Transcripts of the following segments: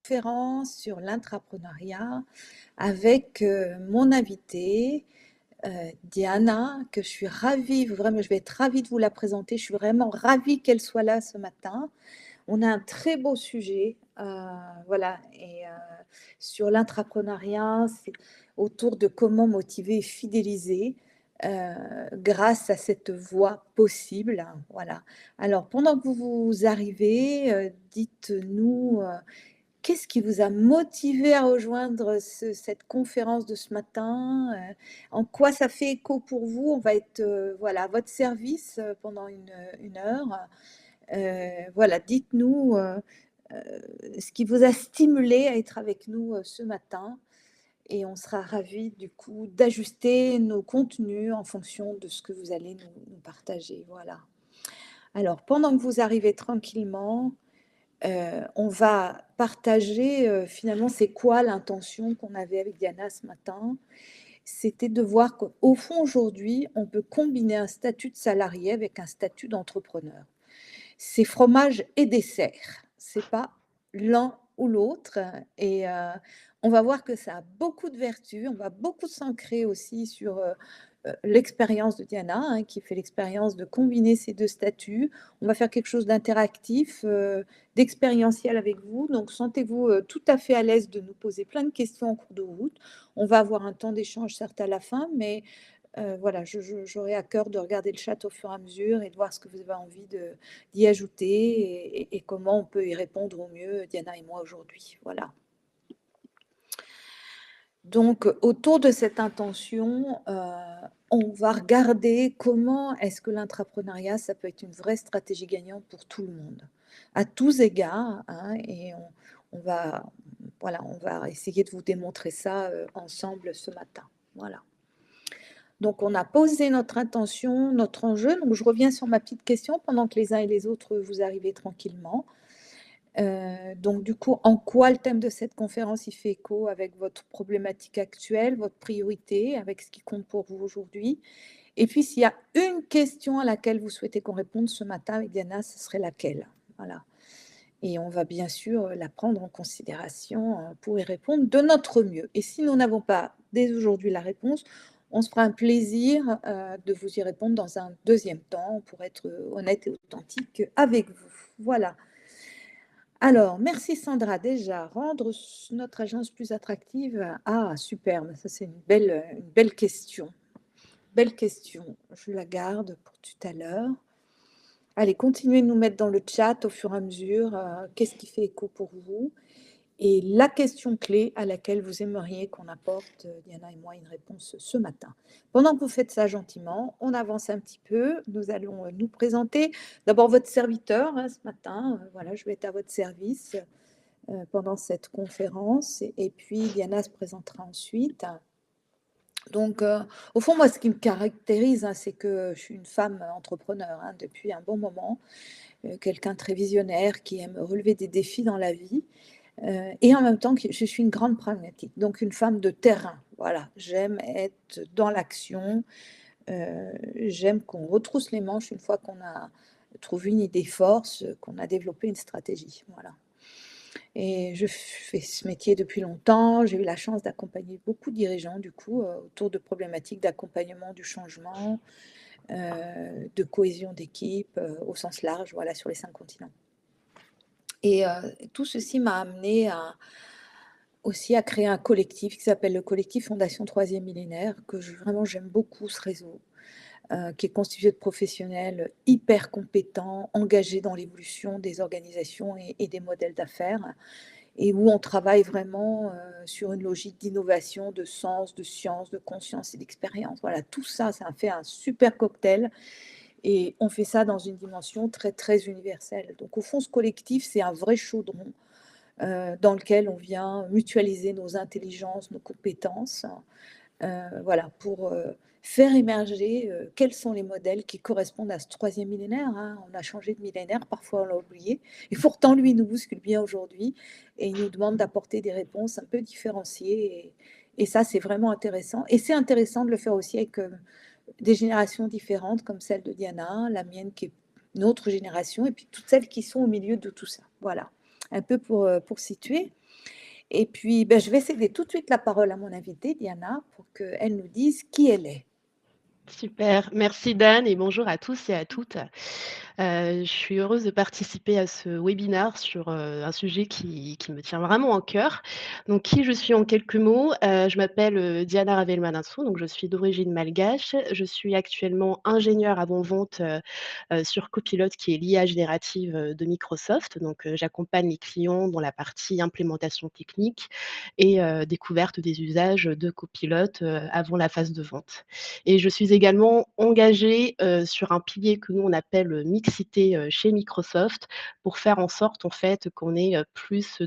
conférence sur l'intrapreneuriat avec mon invitée, Diana, que je suis ravie, vraiment, je vais être ravie de vous la présenter. Je suis vraiment ravie qu'elle soit là ce matin. On a un très beau sujet, voilà, et sur l'intrapreneuriat, c'est autour de comment motiver et fidéliser grâce à cette voie possible. Voilà. Alors, pendant que vous arrivez, dites-nous qu'est-ce qui vous a motivé à rejoindre cette conférence de ce matin? En quoi ça fait écho pour vous? On va être voilà, à votre service pendant une heure. Voilà, dites-nous ce qui vous a stimulé à être avec nous ce matin et on sera ravis du coup d'ajuster nos contenus en fonction de ce que vous allez nous partager. Voilà. Alors, pendant que vous arrivez tranquillement, on va partager finalement c'est quoi l'intention qu'on avait avec Diana ce matin. C'était de voir qu'au fond aujourd'hui, on peut combiner un statut de salarié avec un statut d'entrepreneur. C'est fromage et dessert, c'est pas l'un ou l'autre et on va voir que ça a beaucoup de vertus. On va beaucoup s'ancrer aussi sur, l'expérience de Diana, hein, qui fait l'expérience de combiner ces 2 statuts. On va faire quelque chose d'interactif, d'expérientiel avec vous, donc sentez-vous, tout à fait à l'aise de nous poser plein de questions en cours de route. On va avoir un temps d'échange certes à la fin, mais voilà, j'aurai à cœur de regarder le chat au fur et à mesure et de voir ce que vous avez envie d'y ajouter et comment on peut y répondre au mieux, Diana et moi, aujourd'hui. Voilà. Donc, autour de cette intention, on va regarder comment est-ce que l'intrapreneuriat, ça peut être une vraie stratégie gagnante pour tout le monde, à tous égards, hein, et on va, voilà, on va essayer de vous démontrer ça ensemble ce matin. Voilà. Donc, on a posé notre intention, notre enjeu. Donc, je reviens sur ma petite question pendant que les uns et les autres, vous arrivez tranquillement. Donc, du coup, en quoi le thème de cette conférence, il fait écho avec votre problématique actuelle, votre priorité, avec ce qui compte pour vous aujourd'hui? Et puis, s'il y a une question à laquelle vous souhaitez qu'on réponde ce matin avec Diana, ce serait laquelle? Voilà. Et on va bien sûr la prendre en considération pour y répondre de notre mieux. Et si nous n'avons pas dès aujourd'hui la réponse, on se fera un plaisir de vous y répondre dans un deuxième temps pour être honnête et authentique avec vous. Voilà. Alors, merci Sandra. Déjà, rendre notre agence plus attractive. Ah, superbe. Ça, c'est une belle question. Belle question. Je la garde pour tout à l'heure. Allez, continuez de nous mettre dans le chat au fur et à mesure. Qu'est-ce qui fait écho pour vous? Et la question clé à laquelle vous aimeriez qu'on apporte, Diana et moi, une réponse ce matin. Pendant que vous faites ça gentiment, on avance un petit peu. Nous allons nous présenter. D'abord, votre serviteur hein, ce matin. Voilà, je vais être à votre service pendant cette conférence. Et puis, Diana se présentera ensuite. Donc, au fond, moi, ce qui me caractérise, hein, c'est que je suis une femme entrepreneur hein, depuis un bon moment, quelqu'un de très visionnaire qui aime relever des défis dans la vie. Et en même temps, je suis une grande pragmatique, donc une femme de terrain. Voilà, j'aime être dans l'action, j'aime qu'on retrousse les manches une fois qu'on a trouvé une idée force, qu'on a développé une stratégie. Voilà. Et je fais ce métier depuis longtemps. J'ai eu la chance d'accompagner beaucoup de dirigeants, du coup, autour de problématiques d'accompagnement du changement, de cohésion d'équipe, au sens large, voilà, sur les 5 continents. Et tout ceci m'a amené aussi à créer un collectif qui s'appelle le collectif Fondation Troisième Millénaire, que vraiment j'aime beaucoup ce réseau, qui est constitué de professionnels hyper compétents, engagés dans l'évolution des organisations et des modèles d'affaires, et où on travaille vraiment sur une logique d'innovation, de sens, de science, de conscience et d'expérience. Voilà, tout ça, ça fait un super cocktail. Et on fait ça dans une dimension très, très universelle. Donc, au fond, ce collectif, c'est un vrai chaudron dans lequel on vient mutualiser nos intelligences, nos compétences, voilà, pour faire émerger quels sont les modèles qui correspondent à ce troisième millénaire. Hein. On a changé de millénaire, parfois on l'a oublié, et pourtant lui nous bouscule bien aujourd'hui, et il nous demande d'apporter des réponses un peu différenciées, et ça c'est vraiment intéressant. Et c'est intéressant de le faire aussi avec des générations différentes, comme celle de Diana, la mienne qui est une autre génération, et puis toutes celles qui sont au milieu de tout ça. Voilà, un peu pour situer. Et puis, ben, je vais céder tout de suite la parole à mon invitée Diana pour qu'elle nous dise qui elle est. Super, merci Dan et bonjour à tous et à toutes. Je suis heureuse de participer à ce webinaire sur, un sujet qui me tient vraiment à cœur. Donc qui je suis en quelques mots? Je m'appelle, Diana Ravel Manansou, donc je suis d'origine malgache. Je suis actuellement ingénieure avant-vente, sur Copilot qui est l'IA générative, de Microsoft. Donc, j'accompagne les clients dans la partie implémentation technique et découverte des usages de Copilot, avant la phase de vente. Et je suis également engagée, sur un pilier que nous on appelle, mixité, chez Microsoft pour faire en sorte en fait qu'on ait, plus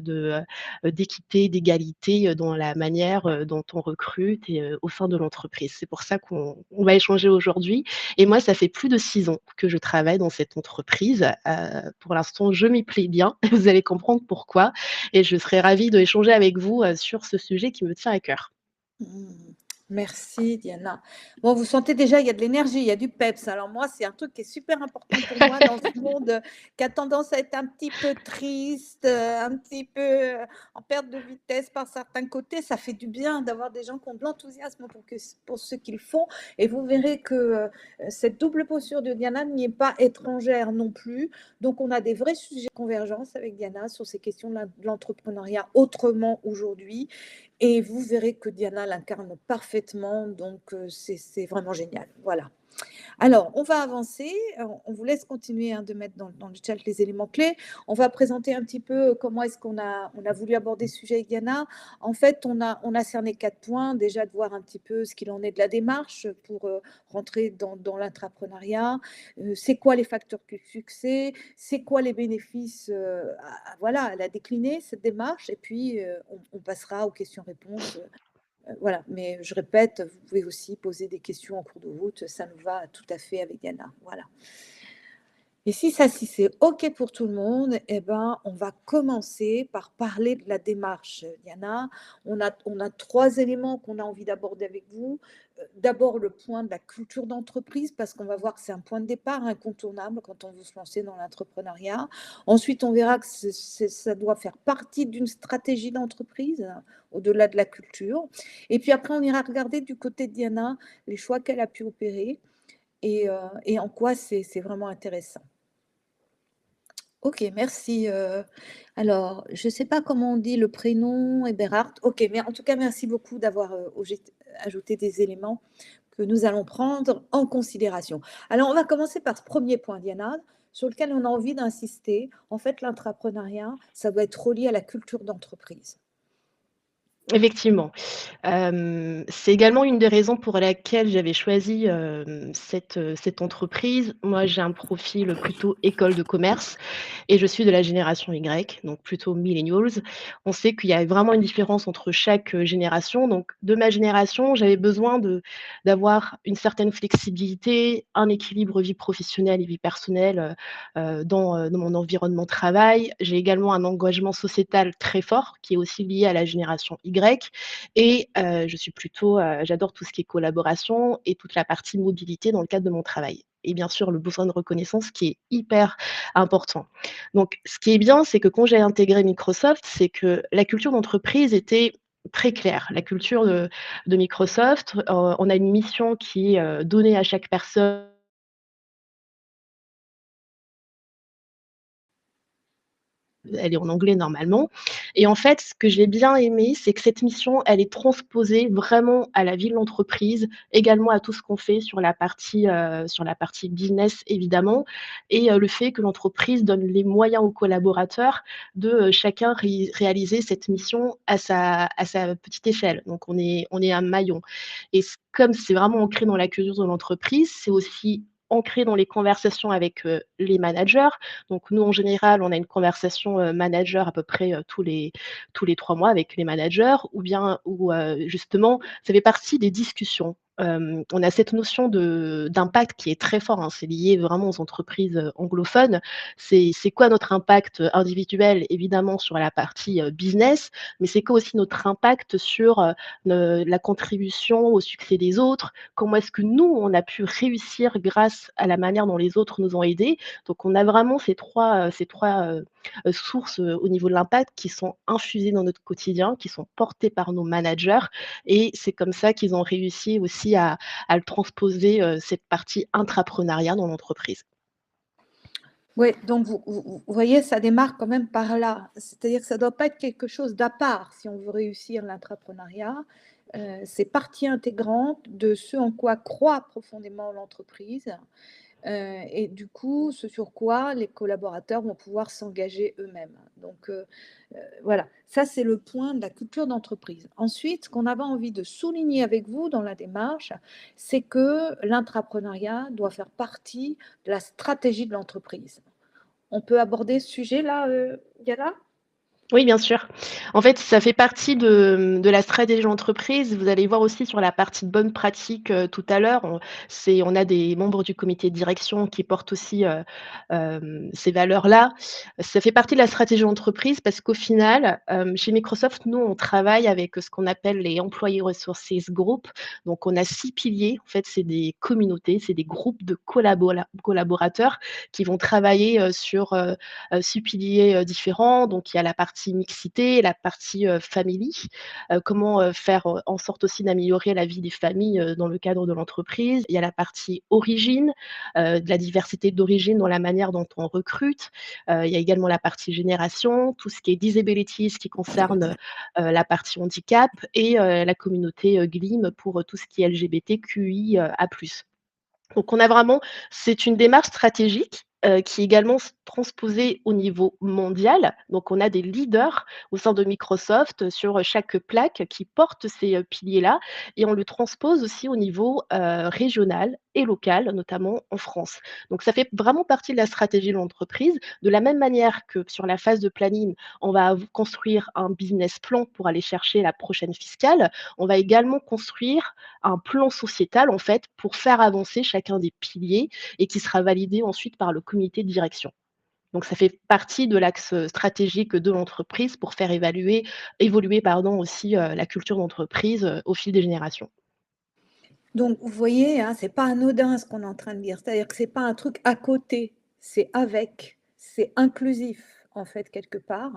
d'équité, d'égalité, dans la manière, dont on recrute et au sein de l'entreprise. C'est pour ça qu'on va échanger aujourd'hui et moi ça fait plus de 6 ans que je travaille dans cette entreprise. Pour l'instant je m'y plais bien, vous allez comprendre pourquoi et je serais ravie d'échanger avec vous, sur ce sujet qui me tient à cœur. Mmh. Merci Diana. Bon, vous sentez déjà, il y a de l'énergie, il y a du peps. Alors moi, c'est un truc qui est super important pour moi dans ce monde qui a tendance à être un petit peu triste, un petit peu en perte de vitesse par certains côtés. Ça fait du bien d'avoir des gens qui ont de l'enthousiasme pour ce qu'ils font. Et vous verrez que cette double posture de Diana n'y est pas étrangère non plus. Donc on a des vrais sujets de convergence avec Diana sur ces questions de l'entrepreneuriat autrement aujourd'hui. Et vous verrez que Diana l'incarne parfaitement, donc c'est vraiment génial. Voilà. Alors, on va avancer. On vous laisse continuer de mettre dans le chat les éléments clés. On va présenter un petit peu comment est-ce qu'on a voulu aborder ce sujet avec Diana. En fait, on a cerné 4 points. Déjà, de voir un petit peu ce qu'il en est de la démarche pour rentrer dans l'intrapreneuriat. C'est quoi les facteurs de succès? C'est quoi les bénéfices voilà, à la décliner, cette démarche. Et puis, on passera aux questions-réponses voilà, mais je répète, vous pouvez aussi poser des questions en cours de route, ça nous va tout à fait avec Diana, voilà. Et si c'est OK pour tout le monde, eh ben, on va commencer par parler de la démarche. Diana, on a 3 éléments qu'on a envie d'aborder avec vous. D'abord, le point de la culture d'entreprise, parce qu'on va voir que c'est un point de départ incontournable quand on veut se lancer dans l'entrepreneuriat. Ensuite, on verra que ça doit faire partie d'une stratégie d'entreprise, au-delà de la culture. Et puis après, on ira regarder du côté de Diana les choix qu'elle a pu opérer et en quoi c'est vraiment intéressant. OK, merci, alors je ne sais pas comment on dit le prénom, Eberhard. OK, mais en tout cas, merci beaucoup d'avoir, ajouté des éléments que nous allons prendre en considération. Alors, on va commencer par ce premier point, Diana, sur lequel on a envie d'insister. En fait, l'intrapreneuriat, ça doit être relié à la culture d'entreprise. Effectivement. C'est également une des raisons pour laquelle j'avais choisi, cette entreprise. Moi, j'ai un profil plutôt école de commerce et je suis de la génération Y, donc plutôt millennials. On sait qu'il y a vraiment une différence entre chaque, génération. Donc de ma génération, j'avais besoin d'avoir une certaine flexibilité, un équilibre vie professionnelle et vie personnelle, dans mon environnement de travail. J'ai également un engagement sociétal très fort qui est aussi lié à la génération Y et je suis plutôt, j'adore tout ce qui est collaboration et toute la partie mobilité dans le cadre de mon travail et bien sûr le besoin de reconnaissance qui est hyper important. Donc ce qui est bien, c'est que quand j'ai intégré Microsoft, c'est que la culture d'entreprise était très claire. La culture de Microsoft, on a une mission qui est, donnée à chaque personne. Elle est en anglais normalement et en fait, ce que j'ai bien aimé, c'est que cette mission, elle est transposée vraiment à la vie de l'entreprise, également à tout ce qu'on fait sur la partie business évidemment et le fait que l'entreprise donne les moyens aux collaborateurs de, chacun réaliser cette mission à sa petite échelle. Donc on est un maillon et comme c'est vraiment ancré dans la culture de l'entreprise, c'est aussi ancré dans les conversations avec, les managers. Donc nous, en général, on a une conversation, manager à peu près, tous les 3 mois avec les managers ou bien ou justement, ça fait partie des discussions. On a cette notion d'impact qui est très fort, hein, c'est lié vraiment aux entreprises, anglophones. C'est quoi notre impact, individuel? Évidemment sur la partie, business, mais c'est quoi aussi notre impact sur, la contribution au succès des autres? Comment est-ce que nous, on a pu réussir grâce à la manière dont les autres nous ont aidés? Donc on a vraiment ces 3 sources, au niveau de l'impact qui sont infusées dans notre quotidien, qui sont portées par nos managers et c'est comme ça qu'ils ont réussi aussi à le transposer, cette partie intrapreneuriat dans l'entreprise. Oui, donc vous voyez, ça démarre quand même par là. C'est-à-dire que ça ne doit pas être quelque chose d'à part si on veut réussir l'entrepreneuriat. C'est partie intégrante de ce en quoi croit profondément l'entreprise, et du coup, ce sur quoi les collaborateurs vont pouvoir s'engager eux-mêmes. Donc, voilà, ça c'est le point de la culture d'entreprise. Ensuite, ce qu'on avait envie de souligner avec vous dans la démarche, c'est que l'intrapreneuriat doit faire partie de la stratégie de l'entreprise. On peut aborder ce sujet-là, Diana? Oui, bien sûr. En fait, ça fait partie de la stratégie de l'entreprise. Vous allez voir aussi sur la partie bonne pratique, tout à l'heure, on a des membres du comité de direction qui portent aussi, ces valeurs-là. Ça fait partie de la stratégie d'entreprise parce qu'au final, chez Microsoft, nous, on travaille avec ce qu'on appelle les Employee Resources Group. Donc on a 6 piliers. En fait, c'est des communautés, c'est des groupes de collaborateurs qui vont travailler, sur, 6 piliers, différents. Donc il y a la partie mixité, la partie, family, comment, faire, en sorte aussi d'améliorer la vie des familles, dans le cadre de l'entreprise. Il y a la partie origine, de la diversité d'origine dans la manière dont on recrute. Il y a également la partie génération, tout ce qui est disabilities qui concerne, la partie handicap et la communauté, GLIM pour, tout ce qui est LGBTQIA+. Donc on a vraiment c'est une démarche stratégique, qui est également transposée au niveau mondial. Donc on a des leaders au sein de Microsoft, sur chaque plaque qui portent ces, piliers-là et on le transpose aussi au niveau, régional et local, notamment en France. Donc ça fait vraiment partie de la stratégie de l'entreprise. De la même manière que sur la phase de planning, on va construire un business plan pour aller chercher la prochaine fiscale, on va également construire un plan sociétal, en fait, pour faire avancer chacun des piliers et qui sera validé ensuite par le comité de direction. Donc ça fait partie de l'axe, stratégique de l'entreprise pour faire évoluer pardon aussi, la culture d'entreprise, au fil des générations. Donc vous voyez, hein, c'est pas anodin ce qu'on est en train de dire. C'est-à-dire que c'est pas un truc à côté, c'est avec, c'est inclusif en fait quelque part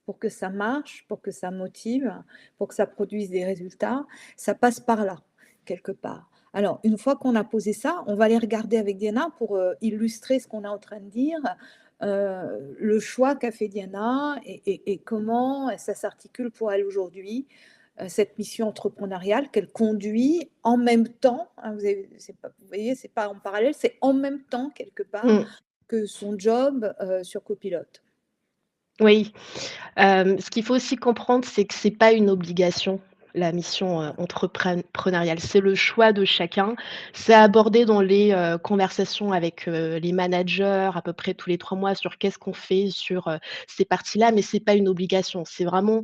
pour que ça marche, pour que ça motive, pour que ça produise des résultats, ça passe par là quelque part. Alors une fois qu'on a posé ça, on va aller regarder avec Diana pour, illustrer ce qu'on est en train de dire, le choix qu'a fait Diana et comment ça s'articule pour elle aujourd'hui, cette mission entrepreneuriale qu'elle conduit en même temps, hein, vous voyez, c'est pas en parallèle, c'est en même temps quelque part Mmh. que son job sur copilote. Oui, ce qu'il faut aussi comprendre, c'est que c'est pas une obligation, la mission, entrepreneuriale. C'est le choix de chacun. C'est abordé dans les, conversations avec, les managers à peu près tous les 3 mois sur qu'est-ce qu'on fait sur, ces parties-là, mais c'est pas une obligation. C'est vraiment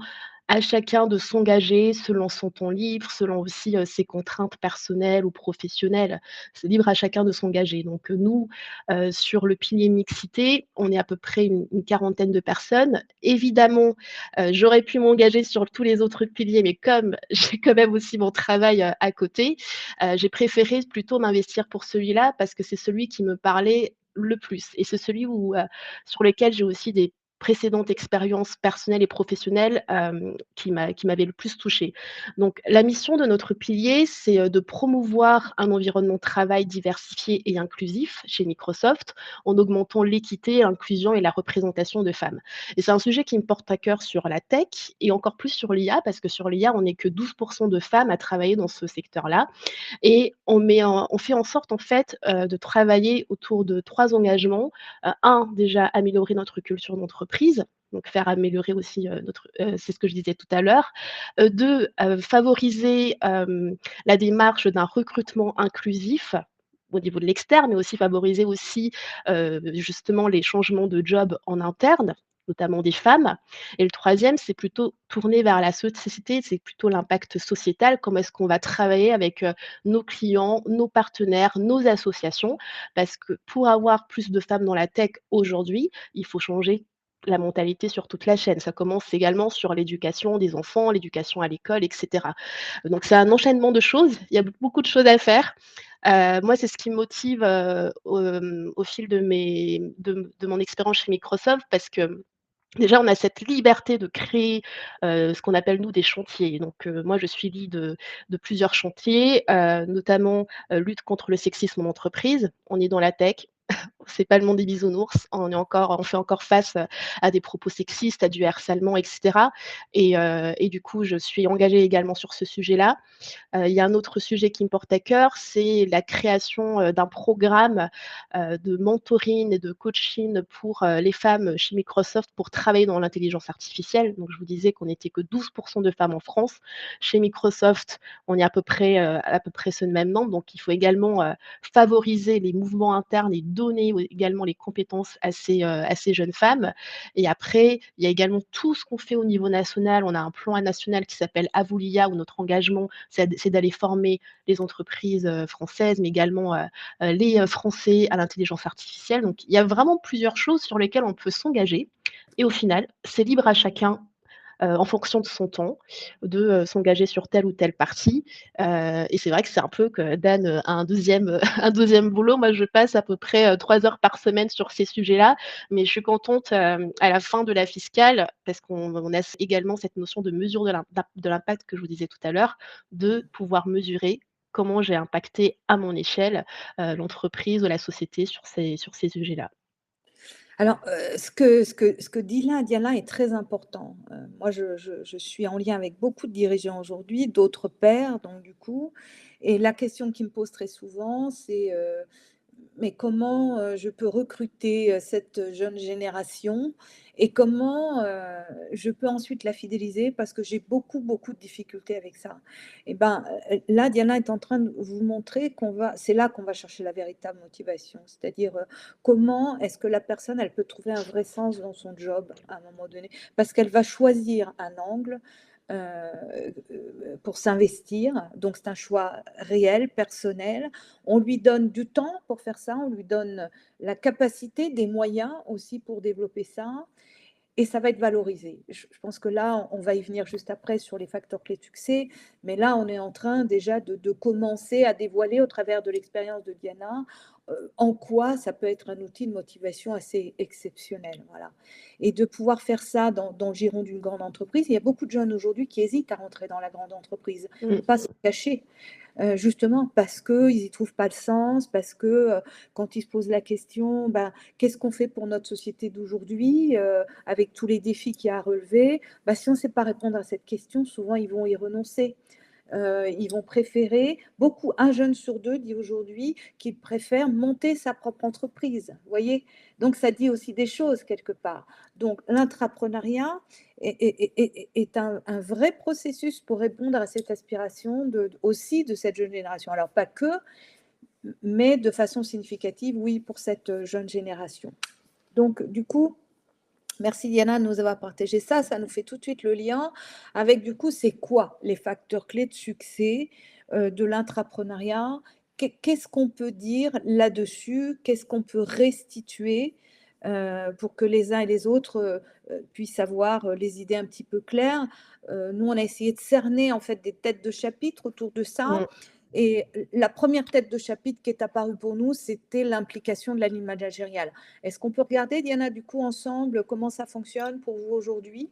à chacun de s'engager selon son temps libre, selon aussi, ses contraintes personnelles ou professionnelles. C'est libre à chacun de s'engager. Donc, nous, sur le pilier mixité, on est à peu près une quarantaine de personnes. Évidemment, j'aurais pu m'engager sur tous les autres piliers, mais comme j'ai quand même aussi mon travail, à côté, j'ai préféré plutôt m'investir pour celui-là parce que c'est celui qui me parlait le plus et c'est celui où, sur lequel j'ai aussi des précédentes expériences personnelles et professionnelles, qui m'avaient le plus touchée. Donc la mission de notre pilier, c'est, de promouvoir un environnement de travail diversifié et inclusif chez Microsoft, en augmentant l'équité, l'inclusion et la représentation de femmes. Et c'est un sujet qui me porte à cœur sur la tech et encore plus sur l'IA, parce que sur l'IA, on n'est que 12 de femmes à travailler dans ce secteur-là et on fait en sorte, en fait, de travailler autour de 3 engagements. 1, déjà améliorer notre culture d'entreprise, donc faire améliorer aussi, c'est ce que je disais tout à l'heure. 2, favoriser, la démarche d'un recrutement inclusif au niveau de l'externe, mais aussi favoriser aussi, justement les changements de job en interne, notamment des femmes. Et le troisième, c'est plutôt tourné vers la société, c'est plutôt l'impact sociétal. Comment est-ce qu'on va travailler avec, nos clients, nos partenaires, nos associations? Parce que pour avoir plus de femmes dans la tech aujourd'hui, il faut changer la mentalité sur toute la chaîne. Ça commence également sur l'éducation des enfants, l'éducation à l'école et cetera. Donc c'est un enchaînement de choses, il y a beaucoup de choses à faire. Moi, c'est ce qui me motive, au fil de mon expérience chez Microsoft parce que Déjà, on a cette liberté de créer, ce qu'on appelle nous des chantiers. Donc, moi je suis lead, de plusieurs chantiers, notamment, lutte contre le sexisme en entreprise. On est dans la tech, c'est pas le monde des bisounours, on fait encore face, à des propos sexistes, à du harcèlement et cetera et du coup, je suis engagée également sur ce sujet-là. Il y a un autre sujet qui me porte à cœur, c'est la création, d'un programme, de mentoring et de coaching pour, les femmes chez Microsoft pour travailler dans l'intelligence artificielle. Donc je vous disais qu'on n'était que 12 de femmes en France. Chez Microsoft, on est à peu près ce même nombre, donc il faut également, favoriser les mouvements internes et donner également les compétences à ces jeunes femmes. Et après, il y a également tout ce qu'on fait au niveau national. On a un plan national qui s'appelle Avulia où notre engagement, c'est d'aller former les entreprises, françaises, mais également, les, Français à l'intelligence artificielle. Donc il y a vraiment plusieurs choses sur lesquelles on peut s'engager et au final, c'est libre à chacun, en fonction de son temps, de, s'engager sur telle ou telle partie, et c'est vrai que c'est un peu que Dan, a un deuxième un 2e boulot. Moi, je passe à peu près, 3 heures par semaine sur ces sujets-là, mais je suis contente, à la fin de la fiscale parce qu'on a également cette notion de mesure de l'impact que je vous disais tout à l'heure, de pouvoir mesurer comment j'ai impacté à mon échelle, l'entreprise ou la société sur ces sujets-là. Alors, ce que dit là Diana est très important. Moi, je suis en lien avec beaucoup de dirigeants aujourd'hui, d'autres pairs, donc du coup, et la question qui me pose très souvent, c'est, mais comment, je peux recruter, cette jeune génération et comment, je peux ensuite la fidéliser parce que j'ai beaucoup, beaucoup de difficultés avec ça. Et ben, là, Diana est en train de vous montrer qu'on va c'est là qu'on va chercher la véritable motivation. C'est-à-dire, comment est-ce que la personne, elle peut trouver un vrai sens dans son job à un moment donné? Parce qu'elle va choisir un angle, pour s'investir, donc c'est un choix réel, personnel. On lui donne du temps pour faire ça, on lui donne la capacité, des moyens aussi pour développer ça et ça va être valorisé. Je pense que là, on va y venir juste après sur les facteurs clés de succès, mais là, on est en train déjà de commencer à dévoiler au travers de l'expérience de Diana, en quoi ça peut être un outil de motivation assez exceptionnel, voilà. Et de pouvoir faire ça dans le giron d'une grande entreprise. Il y a beaucoup de jeunes aujourd'hui qui hésitent à rentrer dans la grande entreprise. Il ne Mmh. faut pas se cacher. Justement parce qu'ils n'y trouvent pas le sens, parce que, quand ils se posent la question, ben: «Qu'est-ce qu'on fait pour notre société d'aujourd'hui, avec tous les défis qu'il y a à relever?» Bah, si on ne sait pas répondre à cette question, souvent ils vont y renoncer. Ils vont préférer beaucoup un jeune sur 2 dit aujourd'hui qu'il préfère monter sa propre entreprise, vous voyez? Donc ça dit aussi des choses quelque part. Donc l'intrapreneuriat est un vrai processus pour répondre à cette aspiration aussi de cette jeune génération. Alors pas que, mais de façon significative, oui, pour cette, jeune génération. Donc du coup, merci Diana de nous avoir partagé ça. Ça nous fait tout de suite le lien avec, du coup, c'est quoi les facteurs clés de succès de l'intrapreneuriat? Qu'est-ce qu'on peut dire là-dessus? Qu'est-ce qu'on peut restituer pour que les uns et les autres puissent avoir les idées un petit peu claires? Nous, on a essayé de cerner en fait des têtes de chapitre autour de ça. Mmh. Et la première tête de chapitre qui est apparue pour nous, c'était l'implication de l'anime managériale. Est-ce qu'on peut regarder, Diana, du coup, ensemble, comment ça fonctionne pour vous aujourd'hui?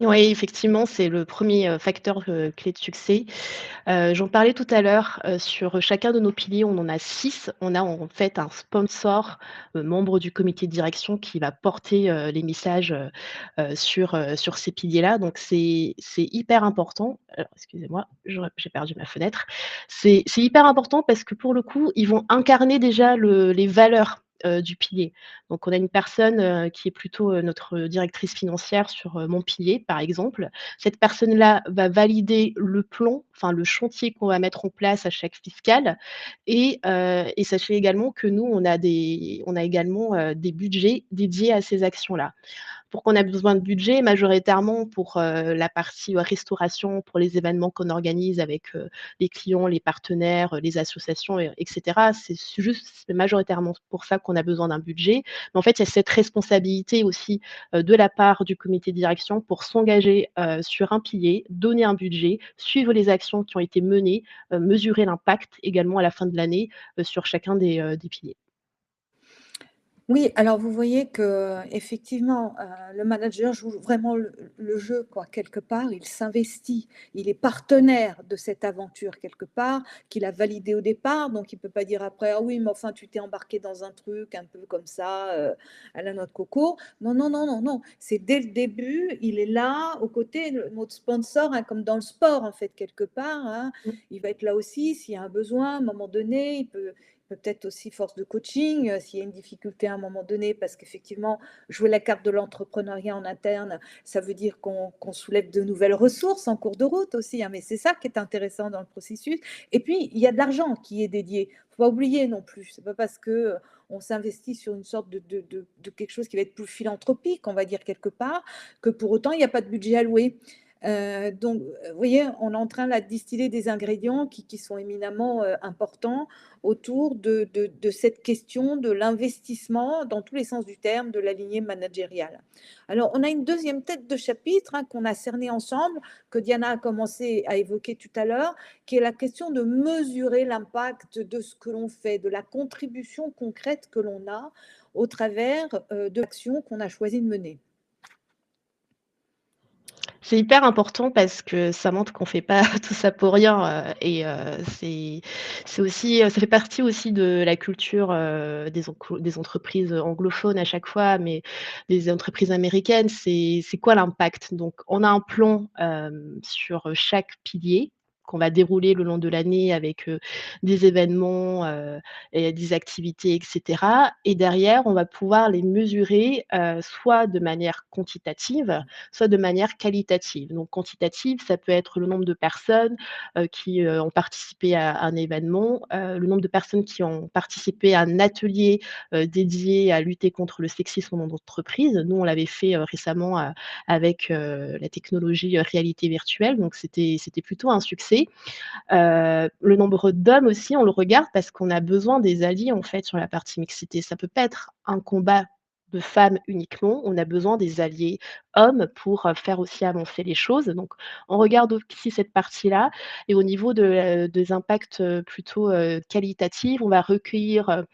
Oui, effectivement, c'est le premier facteur, clé de succès. J'en parlais tout à l'heure, sur chacun de nos piliers, on en a 6. On a en fait un sponsor, membre du comité de direction qui va porter, les messages, sur ces piliers-là. Donc c'est hyper important. Alors excusez-moi, j'ai perdu ma fenêtre. C'est hyper important parce que pour le coup, ils vont incarner déjà les valeurs, du pilier. Donc on a une personne, qui est plutôt, notre directrice financière sur, mon pilier, par exemple. Cette personne-là va valider le plan, enfin le chantier qu'on va mettre en place à chaque fiscale et sachez également que nous, on a également, des budgets dédiés à ces actions-là. Pourquoi on a besoin de budget? Majoritairement pour, la partie, restauration, pour les événements qu'on organise avec, les clients, les partenaires, les associations et cetera. C'est majoritairement pour ça qu'on a besoin d'un budget. Mais en fait, il y a cette responsabilité aussi, de la part du comité de direction pour s'engager, sur un pilier, donner un budget, suivre les actions qui ont été menées, mesurer l'impact également à la fin de l'année, sur chacun des piliers. Oui, alors vous voyez qu'effectivement, le manager joue vraiment le jeu quoi, quelque part. Il s'investit, il est partenaire de cette aventure quelque part, qu'il a validé au départ, donc il peut pas dire après: «Ah oui, mais enfin tu t'es embarqué dans un truc un peu comme ça, à la noix de coco». Non, non, non, non, non, c'est dès le début, il est là aux côtés, notre sponsor, hein, comme dans le sport en fait quelque part, hein. Mmh. Il va être là aussi s'il y a un besoin, à un moment donné, peut-être aussi force de coaching, s'il y a une difficulté à un moment donné, parce qu'effectivement, jouer la carte de l'entrepreneuriat en interne, ça veut dire qu'on soulève de nouvelles ressources en cours de route aussi, hein, mais c'est ça qui est intéressant dans le processus. Et puis, il y a de l'argent qui est dédié. Il ne faut pas oublier non plus. C'est pas parce que on s'investit sur une sorte de quelque chose qui va être plus philanthropique, on va dire quelque part, que pour autant, il n'y a pas de budget alloué. Donc, vous voyez, on est en train là de distiller des ingrédients qui sont éminemment importants autour de cette question de l'investissement dans tous les sens du terme de la lignée managériale. Alors, on a une deuxième tête de chapitre hein, qu'on a cernée ensemble, que Diana a commencé à évoquer tout à l'heure, qui est la question de mesurer l'impact de ce que l'on fait, de la contribution concrète que l'on a au travers de l'action qu'on a choisi de mener. C'est hyper important parce que ça montre qu'on fait pas tout ça pour rien, c'est aussi, ça fait partie aussi de la culture, des entreprises anglophones à chaque fois, mais des entreprises américaines, c'est quoi l'impact? Donc on a un plan, sur chaque pilier qu'on va dérouler le long de l'année avec, des événements, et des activités et cetera, et derrière on va pouvoir les mesurer, soit de manière quantitative, soit de manière qualitative. Donc quantitative, ça peut être le nombre de personnes, qui, ont participé à un événement, le nombre de personnes qui ont participé à un atelier, dédié à lutter contre le sexisme en entreprise. Nous, on l'avait fait, récemment, avec, la technologie, réalité virtuelle, donc c'était plutôt un succès. Le nombre d'hommes aussi, on le regarde parce qu'on a besoin des alliés, en fait, sur la partie mixité. Ça peut pas être un combat de femmes uniquement, on a besoin des alliés hommes pour, faire aussi avancer les choses. Donc on regarde aussi cette partie-là, et au niveau des impacts, plutôt, qualitatifs, on va recueillir,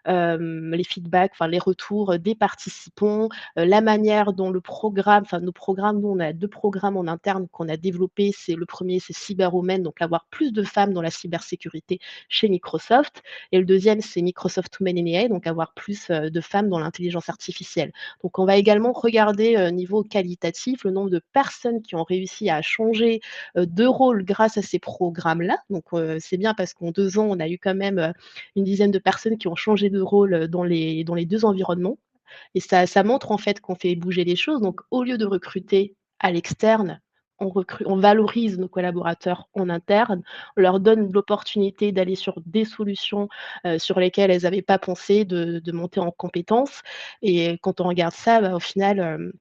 les feedbacks, enfin les retours, des participants, la manière dont le programme, enfin nos programmes, nous on a 2 programmes en interne qu'on a développés. C'est le premier, c'est Cyberwomen, donc avoir plus de femmes dans la cybersécurité chez Microsoft, et le deuxième, c'est Microsoft Women in AI, donc avoir plus, de femmes dans l'intelligence artificielle. Donc on va également regarder, niveau qualitatif, le nombre de personnes qui ont réussi à changer, de rôle grâce à ces programmes-là. Donc c'est bien parce qu'en 2 ans, on a eu quand même, une dizaine de personnes qui ont changé de rôle, dans les 2 environnements, et ça montre en fait qu'on fait bouger les choses. Donc au lieu de recruter à l'externe, on valorise nos collaborateurs en interne, on leur donne l'opportunité d'aller sur des solutions, sur lesquelles elles avaient pas pensé, de monter en compétences, et quand on regarde ça, bah, au final,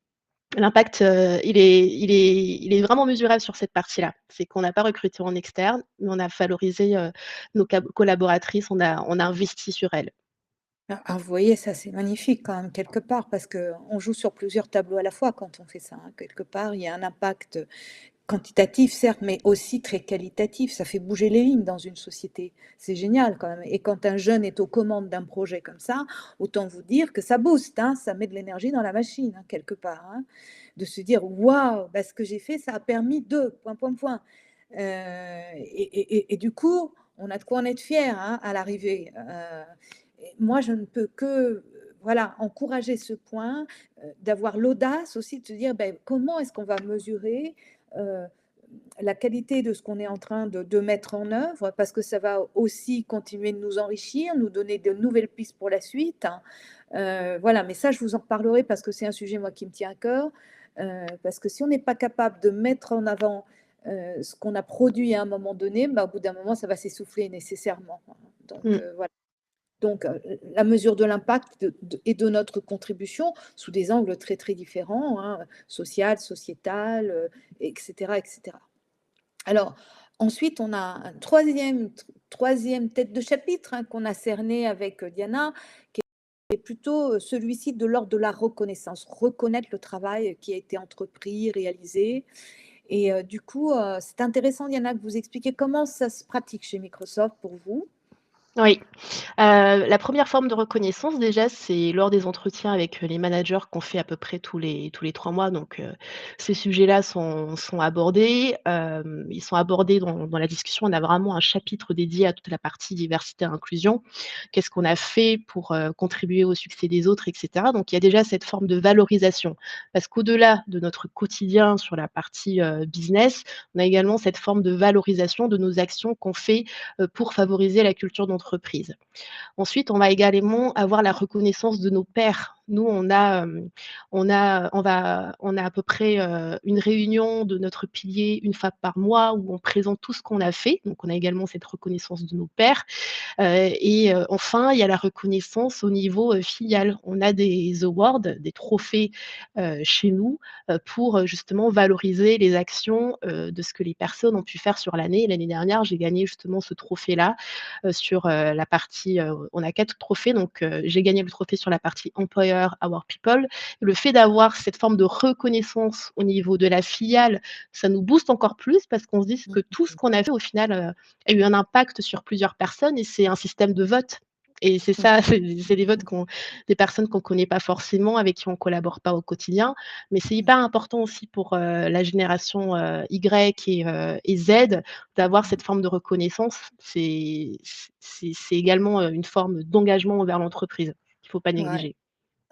l'impact, il est vraiment mesurable sur cette partie-là. C'est qu'on n'a pas recruté en externe, mais on a valorisé, nos collaboratrices, on a investi sur elles. Vous voyez, ça c'est magnifique quand même quelque part, parce qu'on joue sur plusieurs tableaux à la fois quand on fait ça, hein. Quelque part, il y a un impact quantitatif, certes, mais aussi très qualitatif. Ça fait bouger les lignes dans une société. C'est génial quand même. Et quand un jeune est aux commandes d'un projet comme ça, autant vous dire que ça booste, hein, ça met de l'énergie dans la machine, hein, quelque part, hein. De se dire, waouh, bah, ce que j'ai fait, ça a permis de, point, point, point. Et du coup, on a de quoi en être fier hein, à l'arrivée. Et moi, je ne peux que voilà, encourager ce point, d'avoir l'audace aussi de se dire ben, comment est-ce qu'on va mesurer euh, la qualité de ce qu'on est en train de mettre en œuvre, parce que ça va aussi continuer de nous enrichir, nous donner de nouvelles pistes pour la suite, hein. Voilà, mais ça, je vous en reparlerai parce que c'est un sujet, moi, qui me tient à cœur. Parce que si on n'est pas capable de mettre en avant ce qu'on a produit à un moment donné, bah, au bout d'un moment, ça va s'essouffler nécessairement, hein. Donc, Mmh. voilà. Donc, la mesure de l'impact et de notre contribution sous des angles très, très différents, hein, social, sociétal, etc., etc. Alors, ensuite, on a un troisième tête de chapitre hein, qu'on a cerné avec Diana, qui est plutôt celui-ci de l'ordre de la reconnaissance, reconnaître le travail qui a été entrepris, réalisé. Et du coup, c'est intéressant, Diana, que vous expliquiez comment ça se pratique chez Microsoft pour vous. Oui. La première forme de reconnaissance déjà, c'est lors des entretiens avec, les managers qu'on fait à peu près tous les 3 mois donc ces sujets-là sont abordés, ils sont abordés dans la discussion. On a vraiment un chapitre dédié à toute la partie diversité et inclusion. Qu'est-ce qu'on a fait pour, contribuer au succès des autres et cetera? Donc il y a déjà cette forme de valorisation parce qu'au-delà de notre quotidien sur la partie, business, on a également cette forme de valorisation de nos actions qu'on fait, pour favoriser la culture d'entreprise. Ensuite, on va également avoir la reconnaissance de nos pairs. Nous, on a à peu près, une réunion de notre pilier une fois par mois où on présente tout ce qu'on a fait. Donc on a également cette reconnaissance de nos pairs. Enfin, il y a la reconnaissance au niveau, filial. On a des awards, des trophées, chez nous, pour, justement valoriser les actions, de ce que les personnes ont pu faire sur l'année. L'année dernière, j'ai gagné justement ce trophée-là, sur, la partie, on a 4 trophées donc j'ai gagné le trophée sur la partie Employer Our People. Le fait d'avoir cette forme de reconnaissance au niveau de la filiale, ça nous booste encore plus parce qu'on se dit que tout ce qu'on a fait au final, a eu un impact sur plusieurs personnes et c'est un système de vote et c'est Mmh. ça, c'est des votes qu'on des personnes qu'on connaît pas forcément, avec qui on collabore pas au quotidien. Mais c'est Mmh. hyper important aussi pour, la génération, Y et Z d'avoir Mmh. cette forme de reconnaissance. C'est également, une forme d'engagement envers l'entreprise qu'il faut pas Ouais. négliger.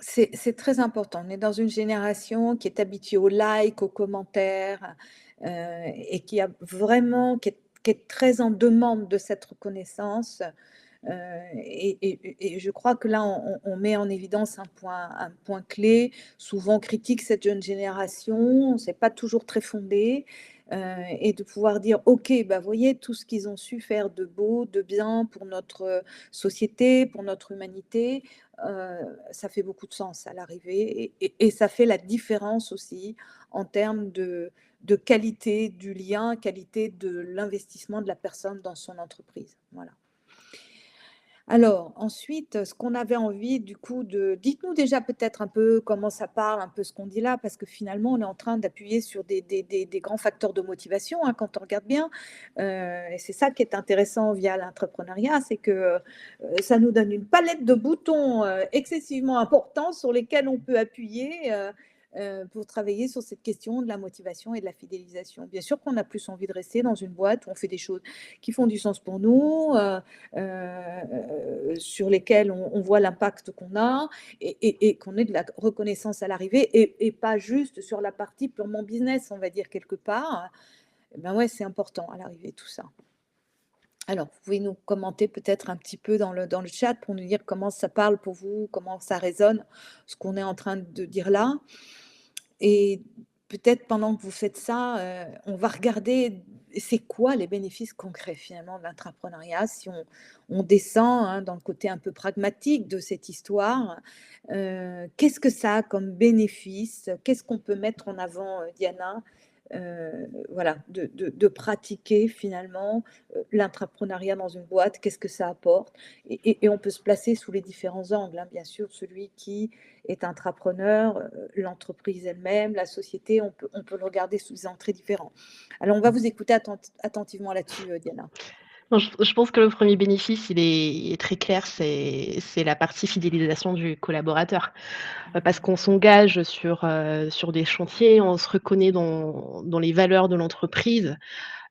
C'est très important. On est dans une génération qui est habituée aux likes, aux commentaires, et qui est très en demande de cette reconnaissance. Et je crois que là, on met en évidence un point clé. Souvent, on critique cette jeune génération, c'est pas toujours très fondé, et de pouvoir dire: «OK, bah, voyez tout ce qu'ils ont su faire de beau, de bien pour notre, société, pour notre humanité», ça fait beaucoup de sens à l'arrivée et ça fait la différence aussi en termes de qualité du lien, qualité de l'investissement de la personne dans son entreprise. Voilà. Alors ensuite, ce qu'on avait envie du coup de dites-nous déjà peut-être un peu comment ça parle, un peu ce qu'on dit là, parce que finalement on est en train d'appuyer sur des grands facteurs de motivation, hein, quand on regarde bien. Et c'est ça qui est intéressant via l'entrepreneuriat, c'est que, ça nous donne une palette de boutons, excessivement importants sur lesquels on peut appuyer, pour travailler sur cette question de la motivation et de la fidélisation. Bien sûr qu'on a plus envie de rester dans une boîte où on fait des choses qui font du sens pour nous, sur lesquels on voit l'impact qu'on a et qu'on ait de la reconnaissance à l'arrivée et pas juste sur la partie purement business, on va dire quelque part. Eh ben ouais, c'est important à l'arrivée tout ça. Alors, vous pouvez nous commenter peut-être un petit peu dans le chat pour nous dire comment ça parle pour vous, comment ça résonne, ce qu'on est en train de dire là. Et peut-être pendant que vous faites ça, on va regarder c'est quoi les bénéfices concrets finalement de l'entrepreneuriat si on descend, hein, dans le côté un peu pragmatique de cette histoire. Qu'est-ce que ça a comme bénéfice? Qu'est-ce qu'on peut mettre en avant, Diana? Voilà, de pratiquer finalement, l'entrepreneuriat dans une boîte, qu'est-ce que ça apporte? Et on peut se placer sous les différents angles, hein, bien sûr, celui qui est intrapreneur, l'entreprise elle-même, la société, on peut le regarder sous des angles très différents. Alors on va vous écouter attentivement là-dessus, Diana. Non, je pense que le premier bénéfice, il est très clair, c'est la partie fidélisation du collaborateur. Parce Mmh. qu'on s'engage sur des chantiers, on se reconnaît dans les valeurs de l'entreprise.